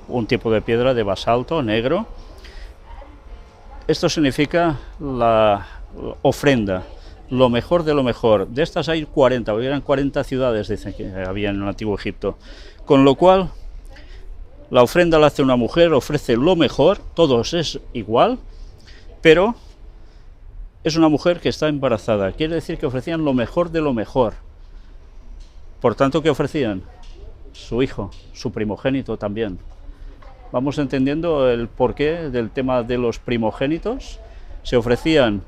[SPEAKER 1] un tipo de piedra de basalto negro. Esto significa la ofrenda, lo mejor de lo mejor. De estas hay 40, eran 40 ciudades, dicen que había en el Antiguo Egipto. Con lo cual, la ofrenda la hace una mujer, ofrece lo mejor, todos es igual, pero es una mujer que está embarazada. Quiere decir que ofrecían lo mejor de lo mejor. Por tanto, ¿qué ofrecían? Su hijo, su primogénito también. Vamos entendiendo el porqué del tema de los primogénitos. Se ofrecían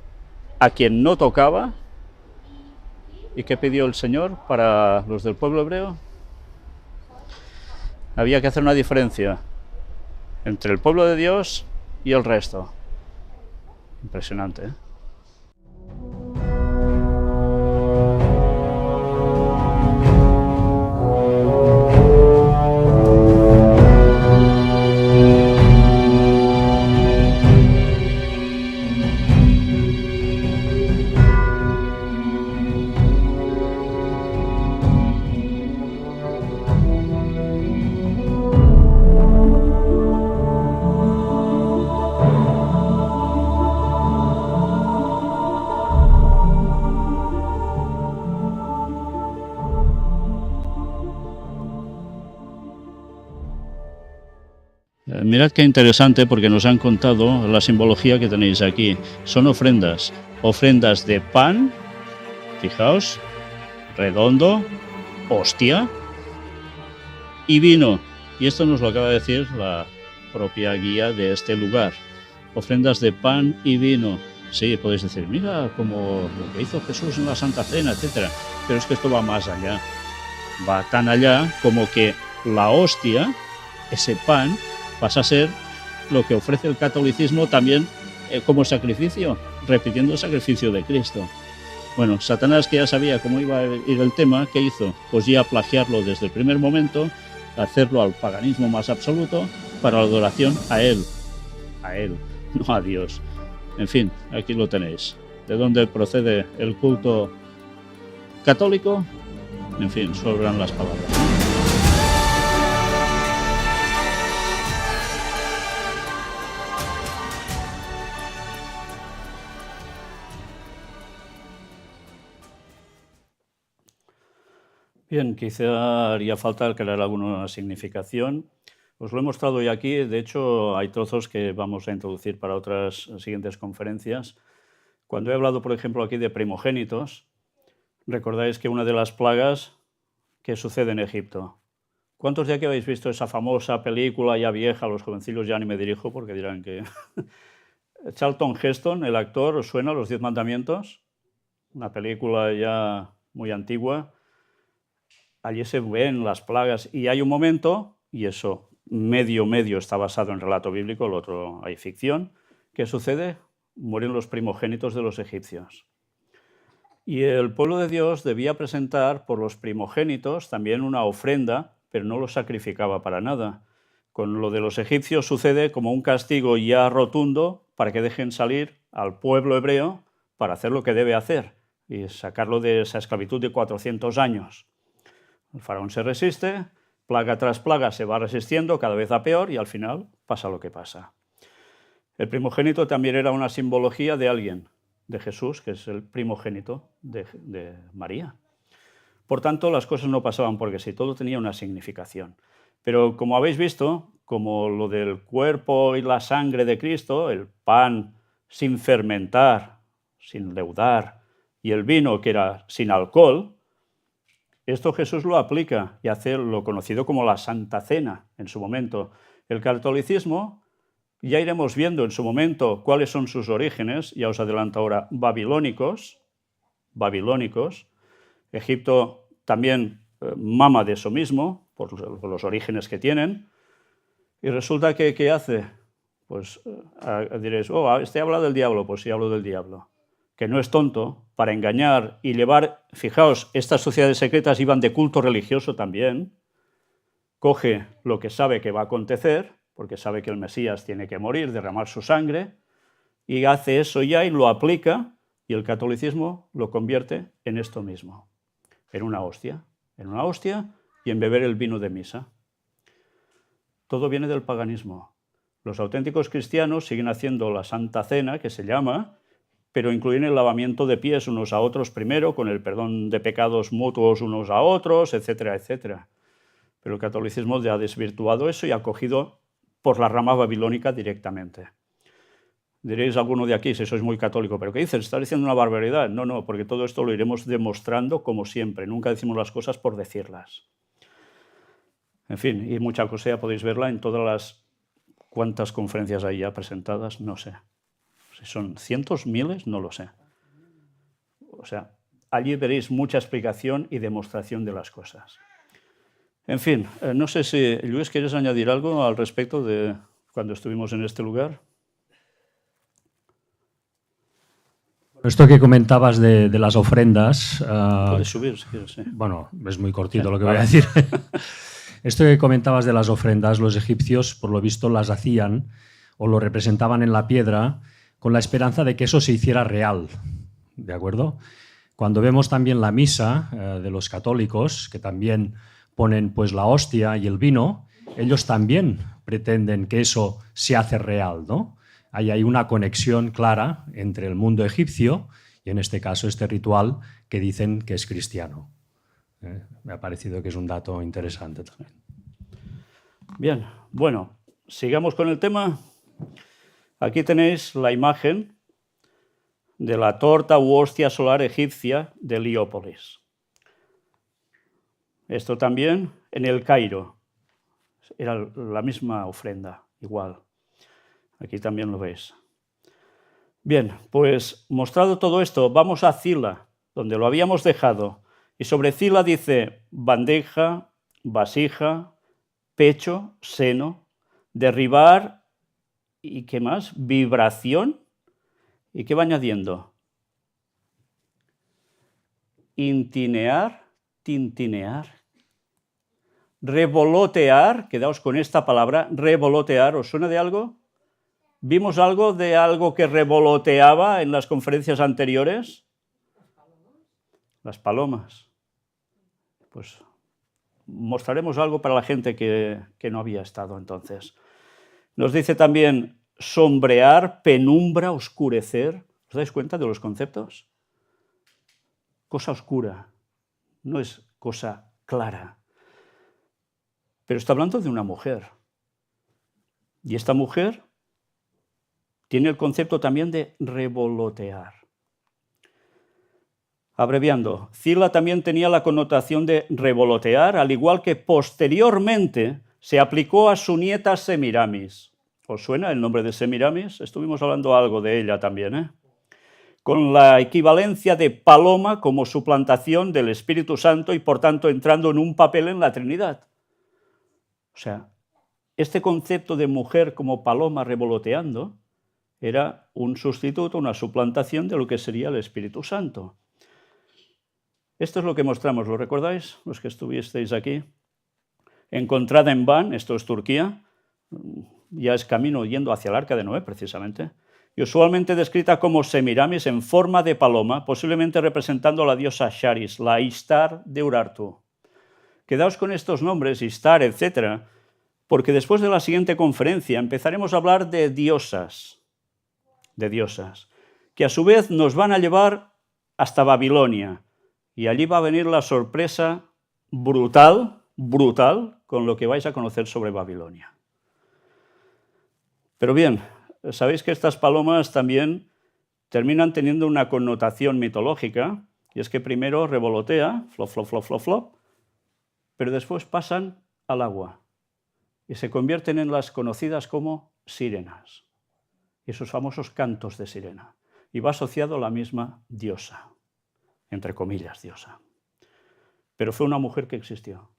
[SPEAKER 1] a quien no tocaba. ¿Y qué pidió el Señor para los del pueblo hebreo? Había que hacer una diferencia entre el pueblo de Dios y el resto. Impresionante, ¿eh? Mirad qué interesante, porque nos han contado la simbología que tenéis aquí. Son ofrendas, ofrendas de pan, fijaos, redondo, hostia, y vino. Y esto nos lo acaba de decir la propia guía de este lugar. Ofrendas de pan y vino. Sí, podéis decir, mira, como lo que hizo Jesús en la Santa Cena, etcétera. Pero es que esto va más allá. Va tan allá como que la hostia, ese pan, pasa a ser lo que ofrece el catolicismo también como sacrificio, repitiendo el sacrificio de Cristo. Bueno, Satanás, que ya sabía cómo iba a ir el tema, ¿qué hizo? Pues ya plagiarlo desde el primer momento, hacerlo al paganismo más absoluto, para la adoración a él, no a Dios. En fin, aquí lo tenéis. ¿De dónde procede el culto católico? En fin, sobran las palabras. Bien, quizá haría falta crear alguna significación. Os lo he mostrado hoy aquí, de hecho hay trozos que vamos a introducir para otras siguientes conferencias. Cuando he hablado, por ejemplo, aquí de primogénitos, recordáis que una de las plagas que sucede en Egipto. ¿Cuántos de aquí habéis visto esa famosa película ya vieja? Los jovencillos ya ni me dirijo porque dirán que... Charlton Heston, el actor, ¿os suena Los 10 Mandamientos? Una película ya muy antigua. Allí se ven las plagas y hay un momento, y eso medio está basado en relato bíblico, el otro hay ficción. ¿Qué sucede? Mueren los primogénitos de los egipcios. Y el pueblo de Dios debía presentar por los primogénitos también una ofrenda, pero no lo sacrificaba para nada. Con lo de los egipcios sucede como un castigo ya rotundo para que dejen salir al pueblo hebreo para hacer lo que debe hacer y sacarlo de esa esclavitud de 400 años. El faraón se resiste, plaga tras plaga se va resistiendo, cada vez a peor y al final pasa lo que pasa. El primogénito también era una simbología de alguien, de Jesús, que es el primogénito de María. Por tanto, las cosas no pasaban porque sí, todo tenía una significación. Pero como habéis visto, como lo del cuerpo y la sangre de Cristo, el pan sin fermentar, sin leudar, y el vino que era sin alcohol, esto Jesús lo aplica y hace lo conocido como la Santa Cena en su momento. El catolicismo, ya iremos viendo en su momento cuáles son sus orígenes, ya os adelanto ahora, babilónicos. Egipto también mama de eso mismo, por los orígenes que tienen. Y resulta que, ¿qué hace? Pues diréis, este habla del diablo, pues sí hablo del diablo. Que no es tonto, para engañar y llevar, fijaos, estas sociedades secretas iban de culto religioso también, coge lo que sabe que va a acontecer, porque sabe que el Mesías tiene que morir, derramar su sangre, y hace eso ya y lo aplica, y el catolicismo lo convierte en esto mismo, en una hostia y en beber el vino de misa. Todo viene del paganismo. Los auténticos cristianos siguen haciendo la Santa Cena, que se llama, pero incluyen el lavamiento de pies unos a otros primero, con el perdón de pecados mutuos unos a otros, etcétera, etcétera. Pero el catolicismo ya ha desvirtuado eso y ha cogido por la rama babilónica directamente. Diréis alguno de aquí, si sois muy católico, ¿pero qué dices? ¿Estás diciendo una barbaridad? No, porque todo esto lo iremos demostrando como siempre. Nunca decimos las cosas por decirlas. En fin, y mucha cosa ya podéis verla en todas las... ¿Cuántas conferencias hay ya presentadas? No sé. Si son cientos, miles, no lo sé. O sea, allí veréis mucha explicación y demostración de las cosas. En fin, no sé si, Luis, ¿quieres añadir algo al respecto de cuando estuvimos en este lugar?
[SPEAKER 2] Esto que comentabas de las ofrendas...
[SPEAKER 1] Puedes subir, si quieres, sí.
[SPEAKER 2] Bueno, es muy cortito lo que voy a decir. Esto que comentabas de las ofrendas, los egipcios, por lo visto, las hacían o lo representaban en la piedra con la esperanza de que eso se hiciera real, ¿de acuerdo? Cuando vemos también la misa de los católicos, que también ponen pues la hostia y el vino, ellos también pretenden que eso se hace real, ¿no? Ahí hay una conexión clara entre el mundo egipcio y en este caso este ritual que dicen que es cristiano. Me ha parecido que es un dato interesante también.
[SPEAKER 1] Bien, bueno, sigamos con el tema. Aquí tenéis la imagen de la torta u hostia solar egipcia de Heliópolis. Esto también en el Cairo. Era la misma ofrenda, igual. Aquí también lo veis. Bien, pues mostrado todo esto, vamos a Zila, donde lo habíamos dejado. Y sobre Zila dice bandeja, vasija, pecho, seno, derribar y ¿qué más? Vibración. ¿Y qué va añadiendo? Intinear, tintinear. Revolotear, quedaos con esta palabra, revolotear, ¿os suena de algo? ¿Vimos algo de algo que revoloteaba en las conferencias anteriores? Las palomas. Pues mostraremos algo para la gente que no había estado entonces. Nos dice también sombrear, penumbra, oscurecer. ¿Os dais cuenta de los conceptos? Cosa oscura, no es cosa clara. Pero está hablando de una mujer. Y esta mujer tiene el concepto también de revolotear. Abreviando, Zila también tenía la connotación de revolotear, al igual que posteriormente se aplicó a su nieta Semiramis. ¿Os suena el nombre de Semiramis? Estuvimos hablando algo de ella también, con la equivalencia de paloma como suplantación del Espíritu Santo y por tanto entrando en un papel en la Trinidad. O sea, este concepto de mujer como paloma revoloteando era un sustituto, una suplantación de lo que sería el Espíritu Santo. Esto es lo que mostramos, ¿lo recordáis? Los que estuvisteis aquí. Encontrada en Van, esto es Turquía, ya es camino yendo hacia el Arca de Noé, precisamente, y usualmente descrita como Semiramis en forma de paloma, posiblemente representando a la diosa Charis, la Ishtar de Urartu. Quedaos con estos nombres, Ishtar, etc., porque después de la siguiente conferencia empezaremos a hablar de diosas, que a su vez nos van a llevar hasta Babilonia, y allí va a venir la sorpresa brutal, con lo que vais a conocer sobre Babilonia. Pero bien, sabéis que estas palomas también terminan teniendo una connotación mitológica, y es que primero revolotea, flop, flop, flop, flop, flop, pero después pasan al agua y se convierten en las conocidas como sirenas, y esos famosos cantos de sirena, y va asociado a la misma diosa, entre comillas diosa. Pero fue una mujer que existió.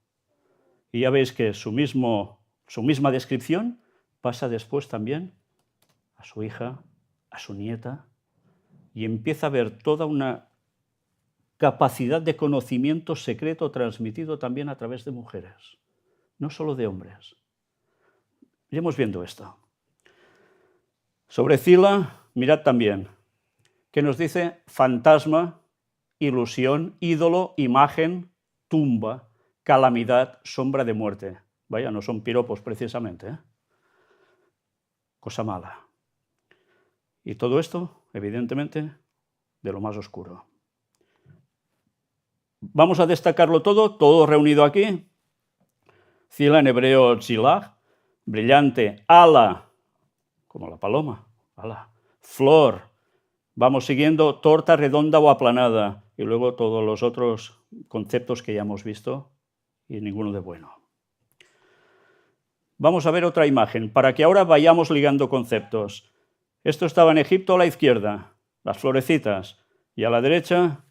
[SPEAKER 1] Y ya veis que su misma descripción pasa después también a su hija, a su nieta, y empieza a ver toda una capacidad de conocimiento secreto transmitido también a través de mujeres, no solo de hombres. Iremos viendo esto. Sobre Zila, mirad también, que nos dice fantasma, ilusión, ídolo, imagen, tumba, calamidad, sombra de muerte. Vaya, no son piropos precisamente, ¿eh? Cosa mala. Y todo esto, evidentemente, de lo más oscuro. Vamos a destacarlo todo reunido aquí. Zila en hebreo tzilah, brillante, ala, como la paloma, ala, flor. Vamos siguiendo torta redonda o aplanada y luego todos los otros conceptos que ya hemos visto y ninguno de bueno. Vamos a ver otra imagen para que ahora vayamos ligando conceptos. Esto estaba en Egipto a la izquierda, las florecitas, y a la derecha,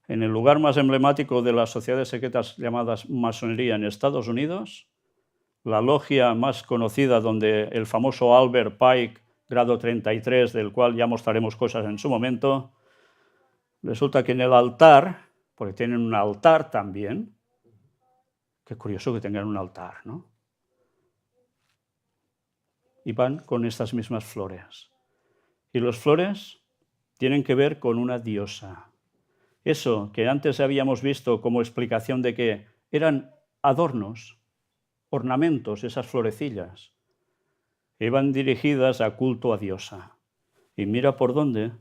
[SPEAKER 1] en el lugar más emblemático de las sociedades secretas llamadas masonería en Estados Unidos, la logia más conocida donde el famoso Albert Pike, grado 33, del cual ya mostraremos cosas en su momento, resulta que en el altar, porque tienen un altar también, qué curioso que tengan un altar, ¿no? Y van con estas mismas flores. Y las flores tienen que ver con una diosa. Eso que antes habíamos visto como explicación de que eran adornos, ornamentos, esas florecillas, iban dirigidas a culto a diosa. Y mira por dónde,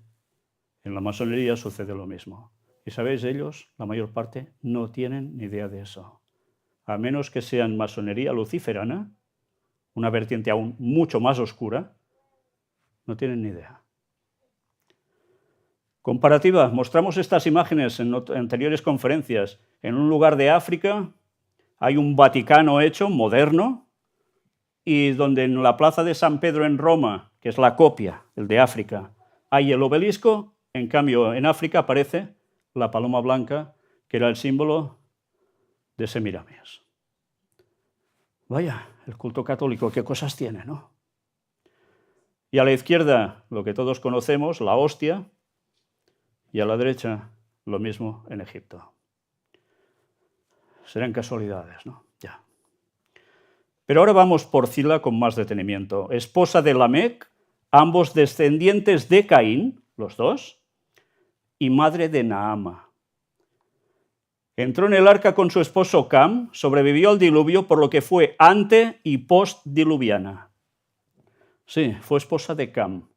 [SPEAKER 1] en la masonería sucede lo mismo. Y sabéis, ellos, la mayor parte, no tienen ni idea de eso. A menos que sean masonería luciferana, una vertiente aún mucho más oscura, no tienen ni idea. Comparativa, mostramos estas imágenes en anteriores conferencias. En un lugar de África hay un Vaticano hecho, moderno, y donde en la plaza de San Pedro en Roma, que es la copia, el de África, hay el obelisco, en cambio en África aparece la paloma blanca, que era el símbolo de Semiramis. Vaya, el culto católico, qué cosas tiene, ¿no? Y a la izquierda, lo que todos conocemos, la hostia, y a la derecha, lo mismo en Egipto. Serán casualidades, ¿no? Ya. Pero ahora vamos por Zila con más detenimiento. Esposa de Lamec, ambos descendientes de Caín, los dos, y madre de Naama. Entró en el arca con su esposo Cam, sobrevivió al diluvio, por lo que fue ante y postdiluviana. Sí, fue esposa de Cam.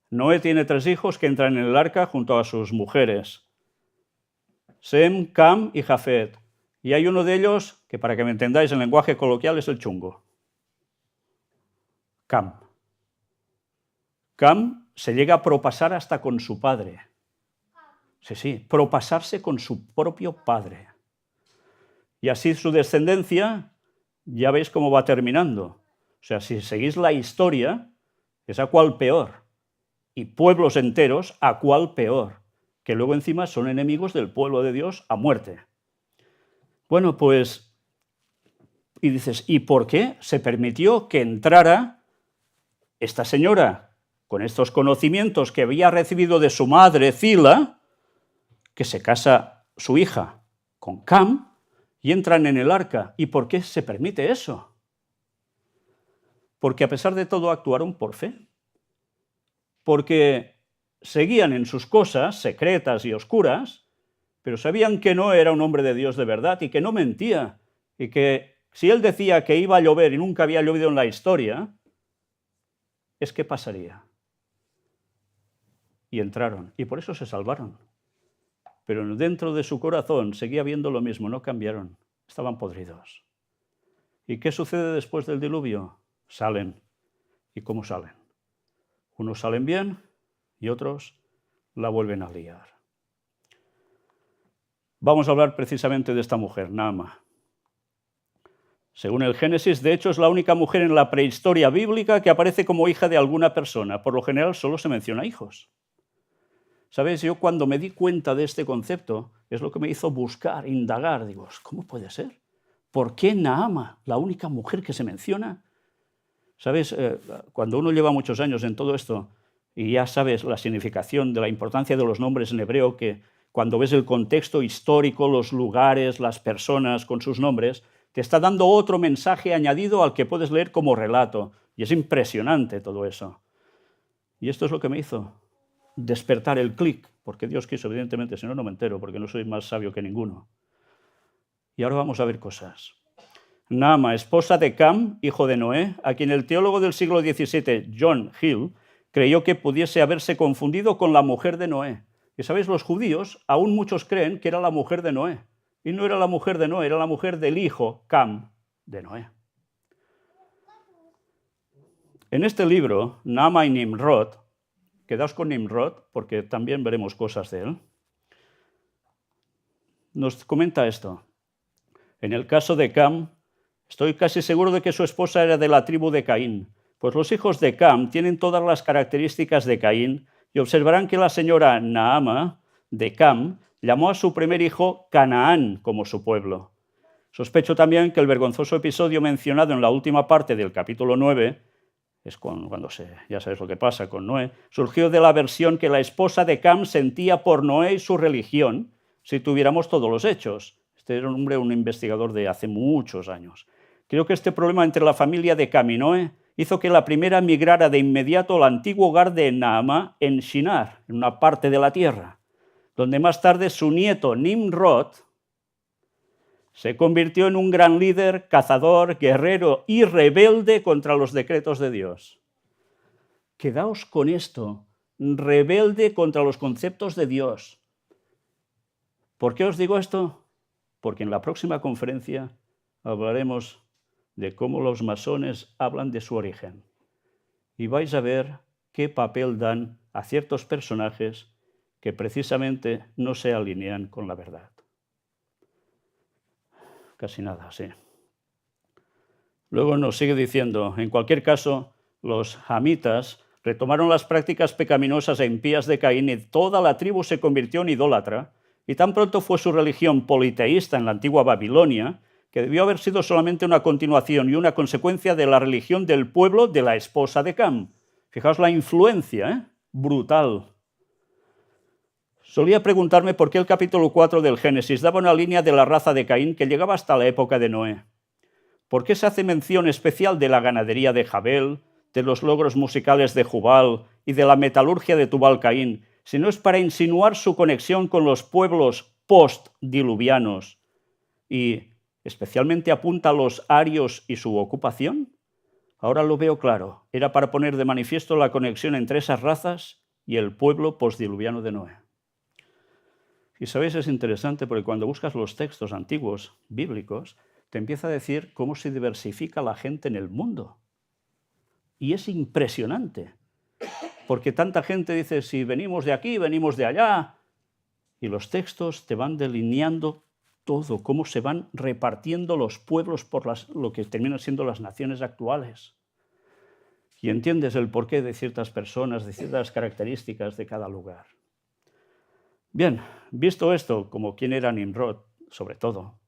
[SPEAKER 1] Noé tiene 3 hijos que entran en el arca junto a sus mujeres, Sem, Cam y Jafet. Y hay uno de ellos que, para que me entendáis en lenguaje coloquial, es el chungo. Cam. Cam se llega a propasar hasta con su padre. Sí, propasarse con su propio padre. Y así su descendencia, ya veis cómo va terminando. O sea, si seguís la historia, es a cuál peor. Y pueblos enteros, a cuál peor. Que luego encima son enemigos del pueblo de Dios a muerte. Bueno, pues, y dices, ¿y por qué se permitió que entrara esta señora con estos conocimientos que había recibido de su madre, Zila, que se casa su hija con Cam y entran en el arca? ¿Y por qué se permite eso? Porque a pesar de todo actuaron por fe. Porque seguían en sus cosas secretas y oscuras, pero sabían que no era un hombre de Dios de verdad y que no mentía. Y que si él decía que iba a llover y nunca había llovido en la historia, es que pasaría. Y entraron, y por eso se salvaron. Pero dentro de su corazón seguía viendo lo mismo, no cambiaron, estaban podridos. ¿Y qué sucede después del diluvio? Salen. ¿Y cómo salen? Unos salen bien y otros la vuelven a liar. Vamos a hablar precisamente de esta mujer, Naama. Según el Génesis, de hecho, es la única mujer en la prehistoria bíblica que aparece como hija de alguna persona. Por lo general solo se menciona hijos. ¿Sabéis? Yo cuando me di cuenta de este concepto, es lo que me hizo buscar, indagar. Digo, ¿cómo puede ser? ¿Por qué Naama, la única mujer que se menciona? ¿Sabes? Cuando uno lleva muchos años en todo esto y ya sabes la significación de la importancia de los nombres en hebreo, que cuando ves el contexto histórico, los lugares, las personas con sus nombres, te está dando otro mensaje añadido al que puedes leer como relato. Y es impresionante todo eso. Y esto es lo que me hizo despertar el clic, porque Dios quiso, evidentemente, si no, no me entero, porque no soy más sabio que ninguno. Y ahora vamos a ver cosas. Naama, esposa de Cam, hijo de Noé, a quien el teólogo del siglo XVII, John Hill, creyó que pudiese haberse confundido con la mujer de Noé. Y sabéis, los judíos, aún muchos creen que era la mujer de Noé. Y no era la mujer de Noé, era la mujer del hijo, Cam, de Noé. En este libro, Naama y Nimrod, quedaos con Nimrod, porque también veremos cosas de él, nos comenta esto. En el caso de Cam, estoy casi seguro de que su esposa era de la tribu de Caín, pues los hijos de Cam tienen todas las características de Caín, y observarán que la señora Naama de Cam llamó a su primer hijo Canaán como su pueblo. Sospecho también que el vergonzoso episodio mencionado en la última parte del capítulo 9, es cuando ya sabes lo que pasa con Noé, surgió de la versión que la esposa de Cam sentía por Noé y su religión, si tuviéramos todos los hechos. Este era un hombre, un investigador de hace muchos años. Creo que este problema entre la familia de Cam y Noé hizo que la primera migrara de inmediato al antiguo hogar de Naama en Shinar, en una parte de la tierra, donde más tarde su nieto Nimrod se convirtió en un gran líder, cazador, guerrero y rebelde contra los decretos de Dios. Quedaos con esto, rebelde contra los conceptos de Dios. ¿Por qué os digo esto? Porque en la próxima conferencia hablaremos de cómo los masones hablan de su origen. Y vais a ver qué papel dan a ciertos personajes que precisamente no se alinean con la verdad. Casi nada, sí. Luego nos sigue diciendo, en cualquier caso, los hamitas retomaron las prácticas pecaminosas e impías de Caín y toda la tribu se convirtió en idólatra, y tan pronto fue su religión politeísta en la antigua Babilonia, que debió haber sido solamente una continuación y una consecuencia de la religión del pueblo de la esposa de Cam. Fijaos la influencia, brutal. Solía preguntarme por qué el capítulo 4 del Génesis daba una línea de la raza de Caín que llegaba hasta la época de Noé. ¿Por qué se hace mención especial de la ganadería de Jabel, de los logros musicales de Jubal y de la metalurgia de Tubal Caín, si no es para insinuar su conexión con los pueblos postdiluvianos y especialmente apunta a los arios y su ocupación? Ahora lo veo claro. Era para poner de manifiesto la conexión entre esas razas y el pueblo postdiluviano de Noé. Y sabéis, es interesante porque cuando buscas los textos antiguos bíblicos, te empieza a decir cómo se diversifica la gente en el mundo. Y es impresionante, porque tanta gente dice, si venimos de aquí, venimos de allá, y los textos te van delineando todo, cómo se van repartiendo los pueblos por lo que terminan siendo las naciones actuales. Y entiendes el porqué de ciertas personas, de ciertas características de cada lugar. Bien, visto esto, como quién era Nimrod, sobre todo,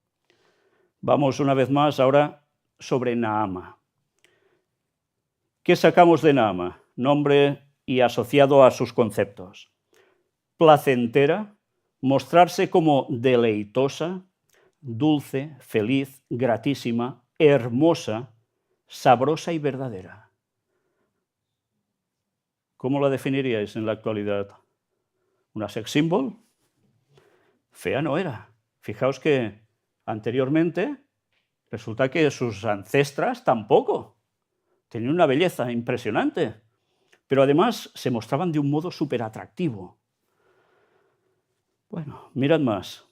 [SPEAKER 1] vamos una vez más ahora sobre Naama. ¿Qué sacamos de Naama? Nombre y asociado a sus conceptos. Placentera, mostrarse como deleitosa, dulce, feliz, gratísima, hermosa, sabrosa y verdadera. ¿Cómo la definiríais en la actualidad? ¿Una sex symbol? Fea no era. Fijaos que anteriormente resulta que sus ancestras tampoco. Tenían una belleza impresionante, pero además se mostraban de un modo súper atractivo. Bueno, mirad más.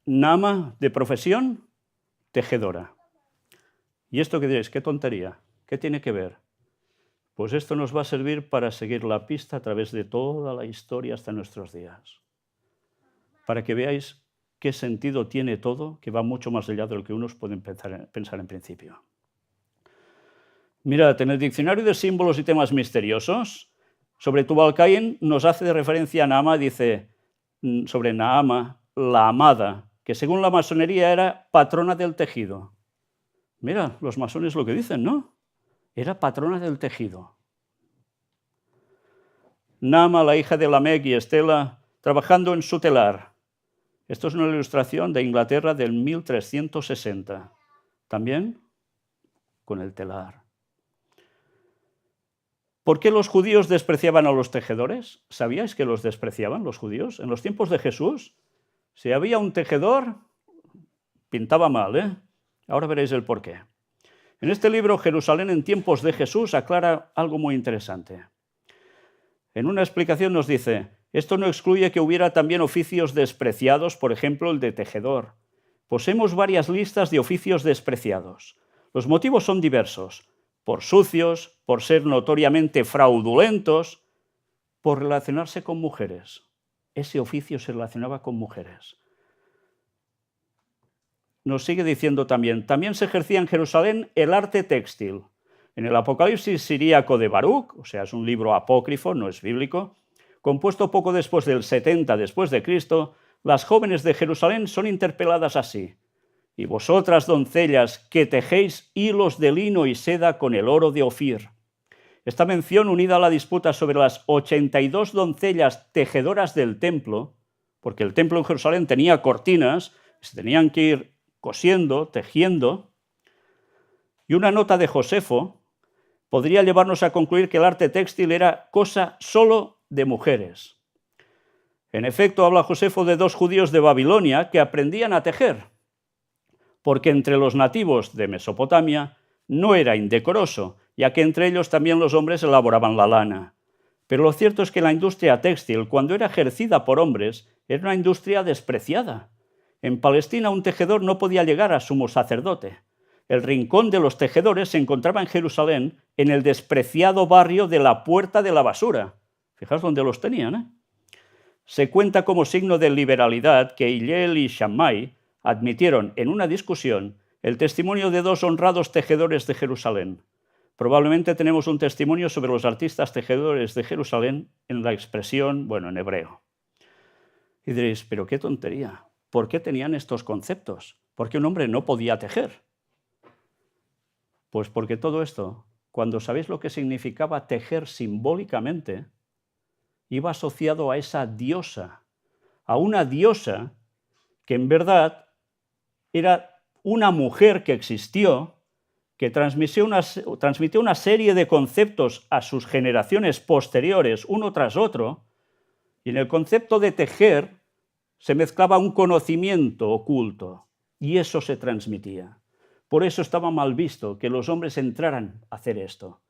[SPEAKER 1] Naama, de profesión, tejedora. ¿Y esto qué diréis? ¿Qué tontería? ¿Qué tiene que ver? Pues esto nos va a servir para seguir la pista a través de toda la historia hasta nuestros días. Para que veáis qué sentido tiene todo, que va mucho más allá de lo que unos pueden pensar en principio. Mirad, en el diccionario de símbolos y temas misteriosos, sobre Tubal-Caín nos hace de referencia a Naama, dice sobre Naama, la amada, que según la masonería era patrona del tejido. Mira, los masones lo que dicen, ¿no? Era patrona del tejido. Naama, la hija de Lamec y Estela, trabajando en su telar. Esto es una ilustración de Inglaterra del 1360. También con el telar. ¿Por qué los judíos despreciaban a los tejedores? ¿Sabíais que los despreciaban los judíos? En los tiempos de Jesús, si había un tejedor, pintaba mal, ¿eh? Ahora veréis el porqué. En este libro, Jerusalén en tiempos de Jesús, aclara algo muy interesante. En una explicación nos dice, esto no excluye que hubiera también oficios despreciados, por ejemplo, el de tejedor. Poseemos varias listas de oficios despreciados. Los motivos son diversos. Por sucios, por ser notoriamente fraudulentos, por relacionarse con mujeres. Ese oficio se relacionaba con mujeres. Nos sigue diciendo también se ejercía en Jerusalén el arte textil. En el Apocalipsis siríaco de Baruch, o sea, es un libro apócrifo, no es bíblico, compuesto poco después del 70 después de Cristo, las jóvenes de Jerusalén son interpeladas así. Y vosotras, doncellas, que tejéis hilos de lino y seda con el oro de Ofir. Esta mención, unida a la disputa sobre las 82 doncellas tejedoras del templo, porque el templo en Jerusalén tenía cortinas, se tenían que ir cosiendo, tejiendo, y una nota de Josefo podría llevarnos a concluir que el arte textil era cosa solo de mujeres. En efecto, habla Josefo de 2 judíos de Babilonia que aprendían a tejer, porque entre los nativos de Mesopotamia no era indecoroso, ya que entre ellos también los hombres elaboraban la lana. Pero lo cierto es que la industria textil, cuando era ejercida por hombres, era una industria despreciada. En Palestina un tejedor no podía llegar a sumo sacerdote. El rincón de los tejedores se encontraba en Jerusalén, en el despreciado barrio de la Puerta de la Basura. Fijaos dónde los tenían, ¿eh? Se cuenta como signo de liberalidad que Hillel y Shammai admitieron en una discusión el testimonio de 2 honrados tejedores de Jerusalén. Probablemente tenemos un testimonio sobre los artistas tejedores de Jerusalén en la expresión, en hebreo. Y diréis, pero qué tontería. ¿Por qué tenían estos conceptos? ¿Por qué un hombre no podía tejer? Pues porque todo esto, cuando sabéis lo que significaba tejer simbólicamente, iba asociado a esa diosa, a una diosa que en verdad era una mujer que existió, que transmitió una serie de conceptos a sus generaciones posteriores, uno tras otro, y en el concepto de tejer se mezclaba un conocimiento oculto y eso se transmitía. Por eso estaba mal visto que los hombres entraran a hacer esto.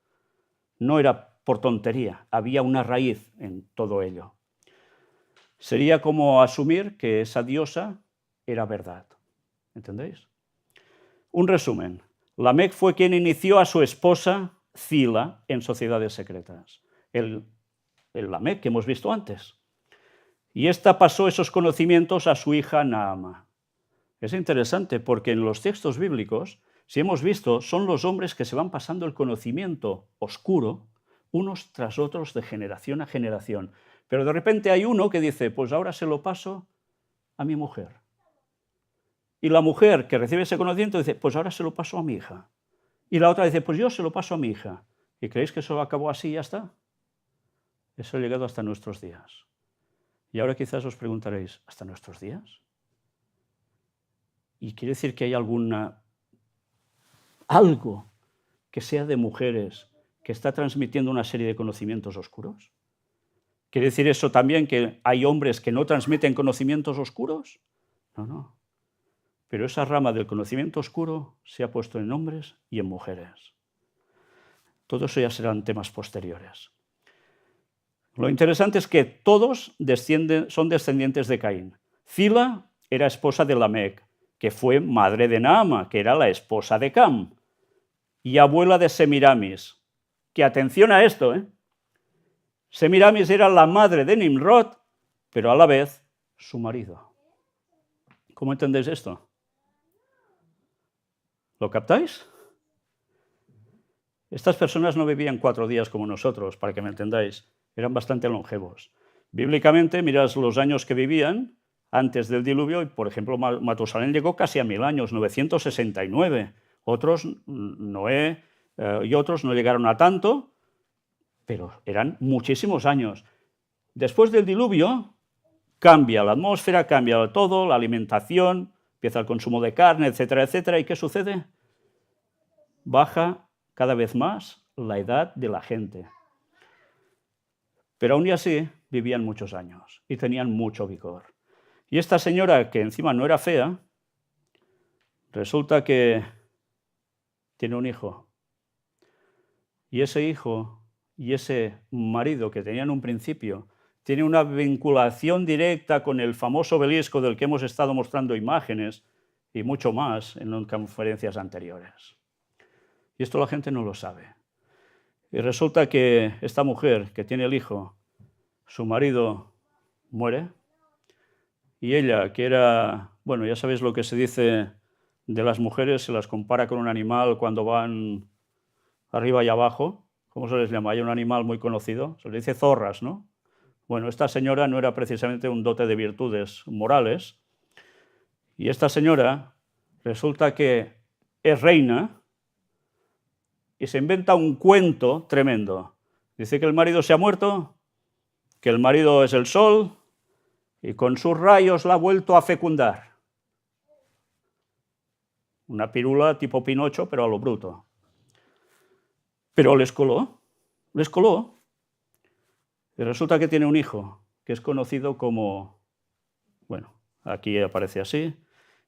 [SPEAKER 1] No era por tontería, había una raíz en todo ello. Sería como asumir que esa diosa era verdad. ¿Entendéis? Un resumen. Lamec fue quien inició a su esposa Zila en sociedades secretas. El Lamec que hemos visto antes. Y esta pasó esos conocimientos a su hija Naama. Es interesante porque en los textos bíblicos, si hemos visto, son los hombres que se van pasando el conocimiento oscuro unos tras otros de generación a generación. Pero de repente hay uno que dice, pues ahora se lo paso a mi mujer. Y la mujer que recibe ese conocimiento dice, pues ahora se lo paso a mi hija. Y la otra dice, pues yo se lo paso a mi hija. ¿Y creéis que eso acabó así y ya está? Eso ha llegado hasta nuestros días. Y ahora quizás os preguntaréis, ¿hasta nuestros días? ¿Y quiere decir que hay algo que sea de mujeres que está transmitiendo una serie de conocimientos oscuros? ¿Quiere decir eso también que hay hombres que no transmiten conocimientos oscuros? No. Pero esa rama del conocimiento oscuro se ha puesto en hombres y en mujeres. Todo eso ya serán temas posteriores. Lo interesante es que todos son descendientes de Caín. Zila era esposa de Lamec, que fue madre de Naama, que era la esposa de Cam, y abuela de Semiramis, que atención a esto, Semiramis era la madre de Nimrod, pero a la vez su marido. ¿Cómo entendéis esto? ¿Lo captáis? Estas personas no vivían 4 días como nosotros, para que me entendáis, eran bastante longevos. Bíblicamente, mirad los años que vivían antes del diluvio, y por ejemplo, Matusalén llegó casi a 1000 años, 969. Otros, Noé y otros no llegaron a tanto, pero eran muchísimos años. Después del diluvio, cambia la atmósfera, cambia todo, la alimentación, empieza el consumo de carne, etcétera, etcétera. ¿Y qué sucede? Baja cada vez más la edad de la gente. Pero aún y así vivían muchos años y tenían mucho vigor. Y esta señora, que encima no era fea, resulta que tiene un hijo. Y ese hijo y ese marido que tenían un principio tiene una vinculación directa con el famoso obelisco del que hemos estado mostrando imágenes y mucho más en las conferencias anteriores. Y esto la gente no lo sabe. Y resulta que esta mujer que tiene el hijo, su marido muere, y ella, que era, bueno, ya sabéis lo que se dice de las mujeres, se las compara con un animal cuando van arriba y abajo. ¿Cómo se les llama? Hay un animal muy conocido, se les dice zorras, ¿no? Bueno, esta señora no era precisamente un dote de virtudes morales, y esta señora resulta que es reina y se inventa un cuento tremendo. Dice que el marido se ha muerto, que el marido es el sol y con sus rayos la ha vuelto a fecundar. Una pirula tipo Pinocho, pero a lo bruto. Pero les coló. Y resulta que tiene un hijo que es conocido como, bueno, aquí aparece así,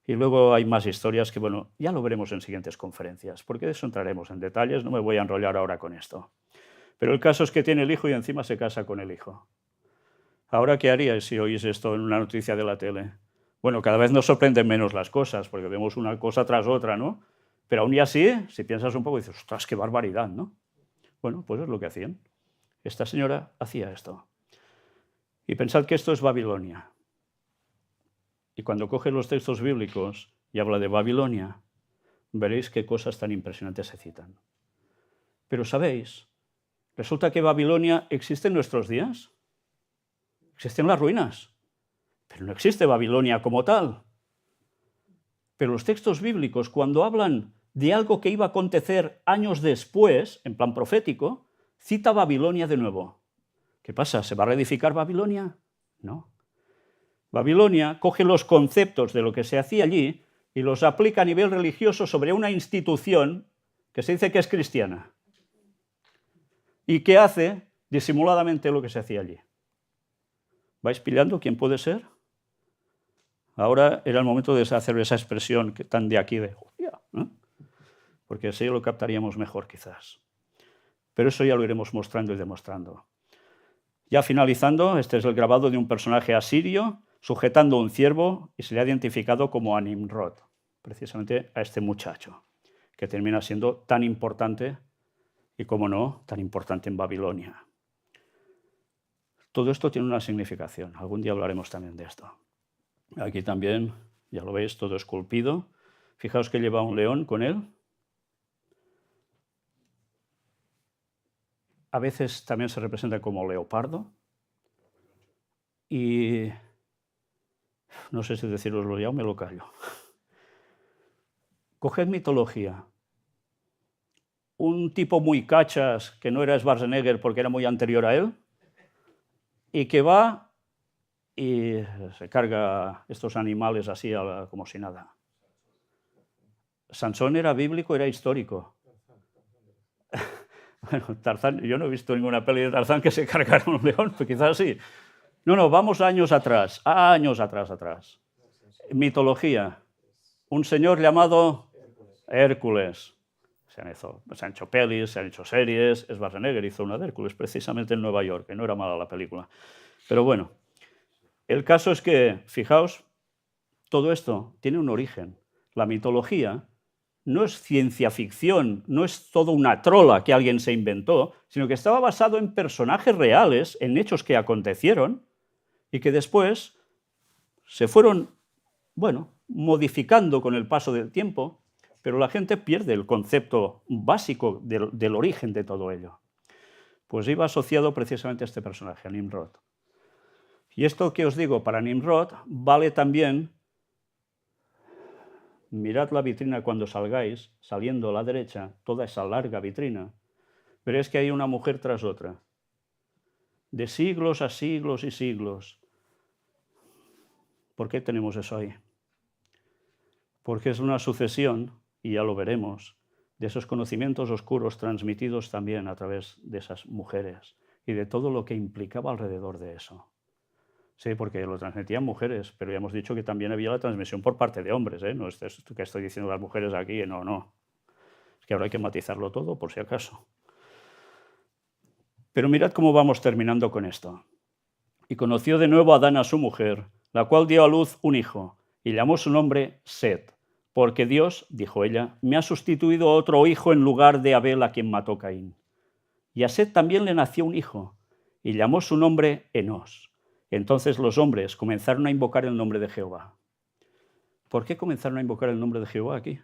[SPEAKER 1] y luego hay más historias que, bueno, ya lo veremos en siguientes conferencias, porque de eso entraremos en detalles, no me voy a enrollar ahora con esto. Pero el caso es que tiene el hijo y encima se casa con el hijo. Ahora, ¿qué haríais si oís esto en una noticia de la tele? Bueno, cada vez nos sorprenden menos las cosas, porque vemos una cosa tras otra, ¿no? Pero aún y así, si piensas un poco, dices, ostras, qué barbaridad, ¿no? Bueno, pues es lo que hacían. Esta señora hacía esto. Y pensad que esto es Babilonia. Y cuando coge los textos bíblicos y habla de Babilonia, veréis qué cosas tan impresionantes se citan. Pero ¿sabéis? Resulta que Babilonia existe en nuestros días. Existen las ruinas, pero no existe Babilonia como tal. Pero los textos bíblicos, cuando hablan de algo que iba a acontecer años después, en plan profético, cita Babilonia de nuevo. ¿Qué pasa? ¿Se va a reedificar Babilonia? No. Babilonia coge los conceptos de lo que se hacía allí y los aplica a nivel religioso sobre una institución que se dice que es cristiana y que hace disimuladamente lo que se hacía allí. ¿Vais pillando quién puede ser? Ahora era el momento de hacer esa expresión tan de aquí de hostia, ¿no? Porque así lo captaríamos mejor quizás. Pero eso ya lo iremos mostrando y demostrando. Ya finalizando, este es el grabado de un personaje asirio sujetando un ciervo y se le ha identificado como a Nimrod, precisamente a este muchacho, que termina siendo tan importante y, como no, tan importante en Babilonia. Todo esto tiene una significación. Algún día hablaremos también de esto. Aquí también, ya lo veis, todo esculpido. Fijaos que lleva un león con él. A veces también se representa como leopardo. Y no sé si deciroslo ya o me lo callo. Coged mitología. Un tipo muy cachas, que no era Schwarzenegger porque era muy anterior a él, y que va y se carga estos animales así como si nada. Sansón era bíblico, era histórico. Bueno, Tarzán, yo no he visto ninguna peli de Tarzán que se cargara un león, pues quizás sí. No, vamos años atrás. Mitología. Un señor llamado Hércules. Se han hecho pelis, se han hecho series. Schwarzenegger hizo una de Hércules, precisamente en Nueva York, que no era mala la película. Pero bueno, el caso es que, fijaos, todo esto tiene un origen. La mitología no es ciencia ficción, no es todo una trola que alguien se inventó, sino que estaba basado en personajes reales, en hechos que acontecieron y que después se fueron, modificando con el paso del tiempo, pero la gente pierde el concepto básico del origen de todo ello. Pues iba asociado precisamente a este personaje, a Nimrod. Y esto que os digo para Nimrod vale también, mirad la vitrina cuando salgáis, saliendo a la derecha, toda esa larga vitrina, veréis que hay una mujer tras otra, de siglos a siglos y siglos. ¿Por qué tenemos eso ahí? Porque es una sucesión, y ya lo veremos, de esos conocimientos oscuros transmitidos también a través de esas mujeres y de todo lo que implicaba alrededor de eso. Sí, porque lo transmitían mujeres, pero ya hemos dicho que también había la transmisión por parte de hombres, ¿eh? No es esto que estoy diciendo las mujeres aquí, no. Es que ahora hay que matizarlo todo, por si acaso. Pero mirad cómo vamos terminando con esto. Y conoció de nuevo a Adán a su mujer, la cual dio a luz un hijo, y llamó su nombre Set, porque Dios, dijo ella, me ha sustituido otro hijo en lugar de Abel a quien mató Caín. Y a Set también le nació un hijo, y llamó su nombre Enós. Entonces los hombres comenzaron a invocar el nombre de Jehová. ¿Por qué comenzaron a invocar el nombre de Jehová aquí?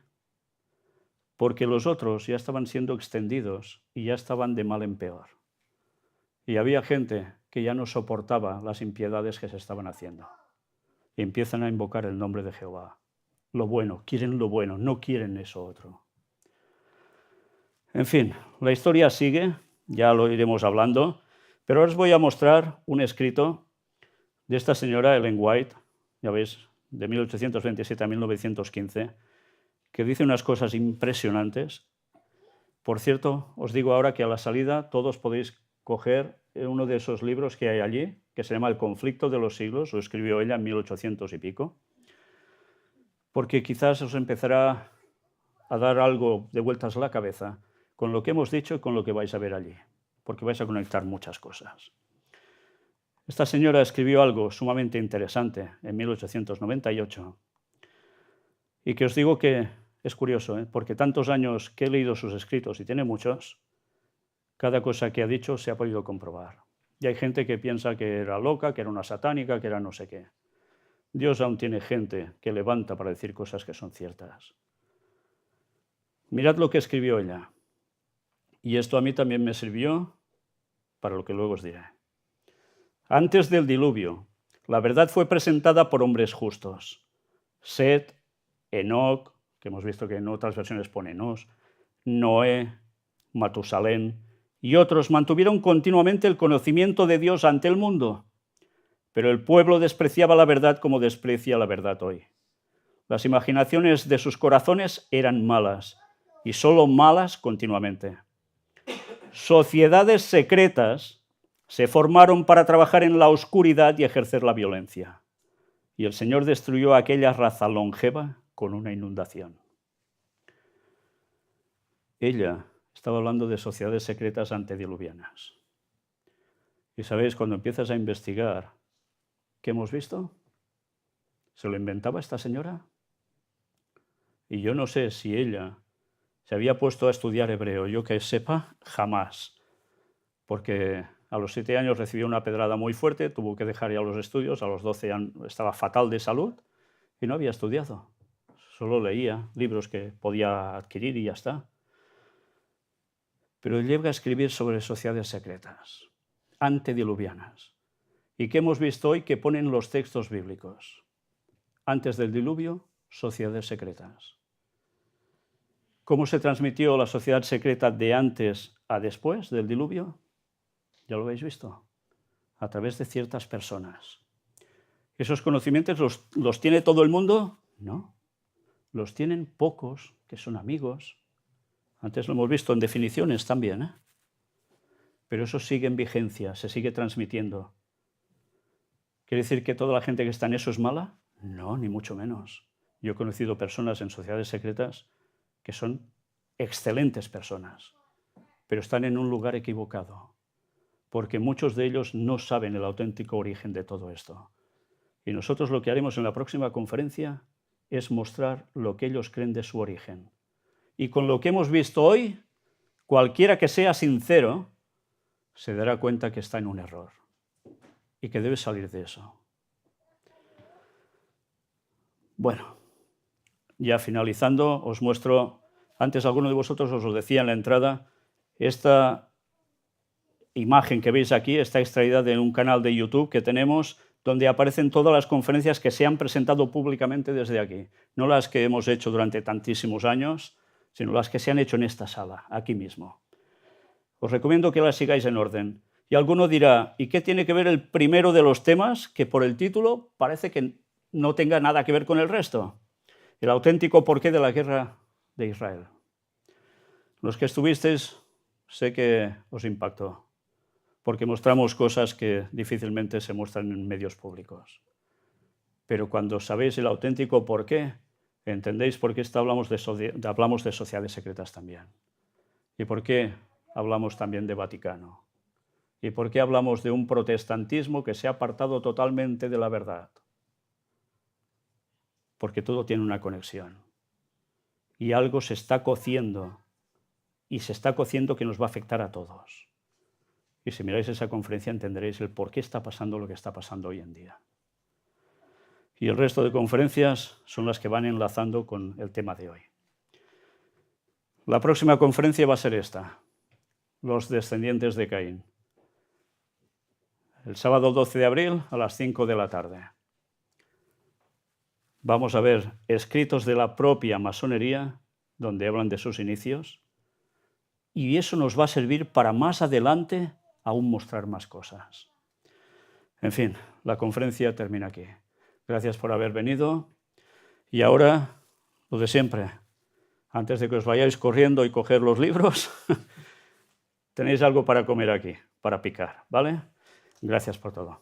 [SPEAKER 1] Porque los otros ya estaban siendo extendidos y ya estaban de mal en peor. Y había gente que ya no soportaba las impiedades que se estaban haciendo. Y empiezan a invocar el nombre de Jehová. Lo bueno, quieren lo bueno, no quieren eso otro. En fin, la historia sigue, ya lo iremos hablando, pero ahora os voy a mostrar un escrito de esta señora Ellen White, ya veis, de 1827 a 1915, que dice unas cosas impresionantes. Por cierto, os digo ahora que a la salida todos podéis coger uno de esos libros que hay allí, que se llama El conflicto de los siglos, lo escribió ella en 1800 y pico, porque quizás os empezará a dar algo de vueltas a la cabeza con lo que hemos dicho y con lo que vais a ver allí, porque vais a conectar muchas cosas. Esta señora escribió algo sumamente interesante en 1898 y que os digo que es curioso, porque tantos años que he leído sus escritos, y tiene muchos, cada cosa que ha dicho se ha podido comprobar. Y hay gente que piensa que era loca, que era una satánica, que era no sé qué. Dios aún tiene gente que levanta para decir cosas que son ciertas. Mirad lo que escribió ella. Y esto a mí también me sirvió para lo que luego os diré. Antes del diluvio, la verdad fue presentada por hombres justos. Set, Enoc, que hemos visto que en otras versiones pone Enos, Noé, Matusalén y otros mantuvieron continuamente el conocimiento de Dios ante el mundo. Pero el pueblo despreciaba la verdad como desprecia la verdad hoy. Las imaginaciones de sus corazones eran malas, y solo malas continuamente. Sociedades secretas se formaron para trabajar en la oscuridad y ejercer la violencia. y el Señor destruyó a aquella raza longeva con una inundación. Ella estaba hablando de sociedades secretas antediluvianas. Y sabéis, cuando empiezas a investigar, ¿qué hemos visto? ¿Se lo inventaba esta señora? Y yo no sé si ella se había puesto a estudiar hebreo. Yo que sepa, jamás. Porque a los 7 años recibió una pedrada muy fuerte, tuvo que dejar ya los estudios, a los 12 estaba fatal de salud y no había estudiado. Solo leía libros que podía adquirir y ya está. Pero llega a escribir sobre sociedades secretas, antediluvianas. ¿Y qué hemos visto hoy que ponen los textos bíblicos? Antes del diluvio, sociedades secretas. ¿Cómo se transmitió la sociedad secreta de antes a después del diluvio? Ya lo habéis visto, a través de ciertas personas. ¿Esos conocimientos los tiene todo el mundo? No, los tienen pocos, que son amigos. Antes lo hemos visto en definiciones también, ¿eh? Pero eso sigue en vigencia, se sigue transmitiendo. ¿Quiere decir que toda la gente que está en eso es mala? No, ni mucho menos. Yo he conocido personas en sociedades secretas que son excelentes personas, pero están en un lugar equivocado, porque muchos de ellos no saben el auténtico origen de todo esto. Y nosotros lo que haremos en la próxima conferencia es mostrar lo que ellos creen de su origen. Y con lo que hemos visto hoy, cualquiera que sea sincero se dará cuenta que está en un error y que debe salir de eso. Bueno, ya finalizando, os muestro, antes alguno de vosotros os lo decía en la entrada, esta imagen que veis aquí está extraída de un canal de YouTube que tenemos donde aparecen todas las conferencias que se han presentado públicamente desde aquí. No las que hemos hecho durante tantísimos años, sino las que se han hecho en esta sala, aquí mismo. Os recomiendo que las sigáis en orden. Y alguno dirá, ¿y qué tiene que ver el primero de los temas que por el título parece que no tenga nada que ver con el resto? El auténtico porqué de la guerra de Israel. Los que estuvisteis, sé que os impactó, porque mostramos cosas que difícilmente se muestran en medios públicos. Pero cuando sabéis el auténtico porqué, entendéis por qué hablamos de sociedades secretas también. Y por qué hablamos también de Vaticano. Y por qué hablamos de un protestantismo que se ha apartado totalmente de la verdad. Porque todo tiene una conexión. Y algo se está cociendo. Y se está cociendo que nos va a afectar a todos. Y si miráis esa conferencia entenderéis el por qué está pasando lo que está pasando hoy en día. Y el resto de conferencias son las que van enlazando con el tema de hoy. La próxima conferencia va a ser esta, los descendientes de Caín. El sábado 12 de abril a las 5 de la tarde. Vamos a ver escritos de la propia masonería, donde hablan de sus inicios, y eso nos va a servir para más adelante aún mostrar más cosas. En fin, la conferencia termina aquí. Gracias por haber venido. Y ahora, lo de siempre, antes de que os vayáis corriendo y coger los libros, tenéis algo para comer aquí, para picar, ¿vale? Gracias por todo.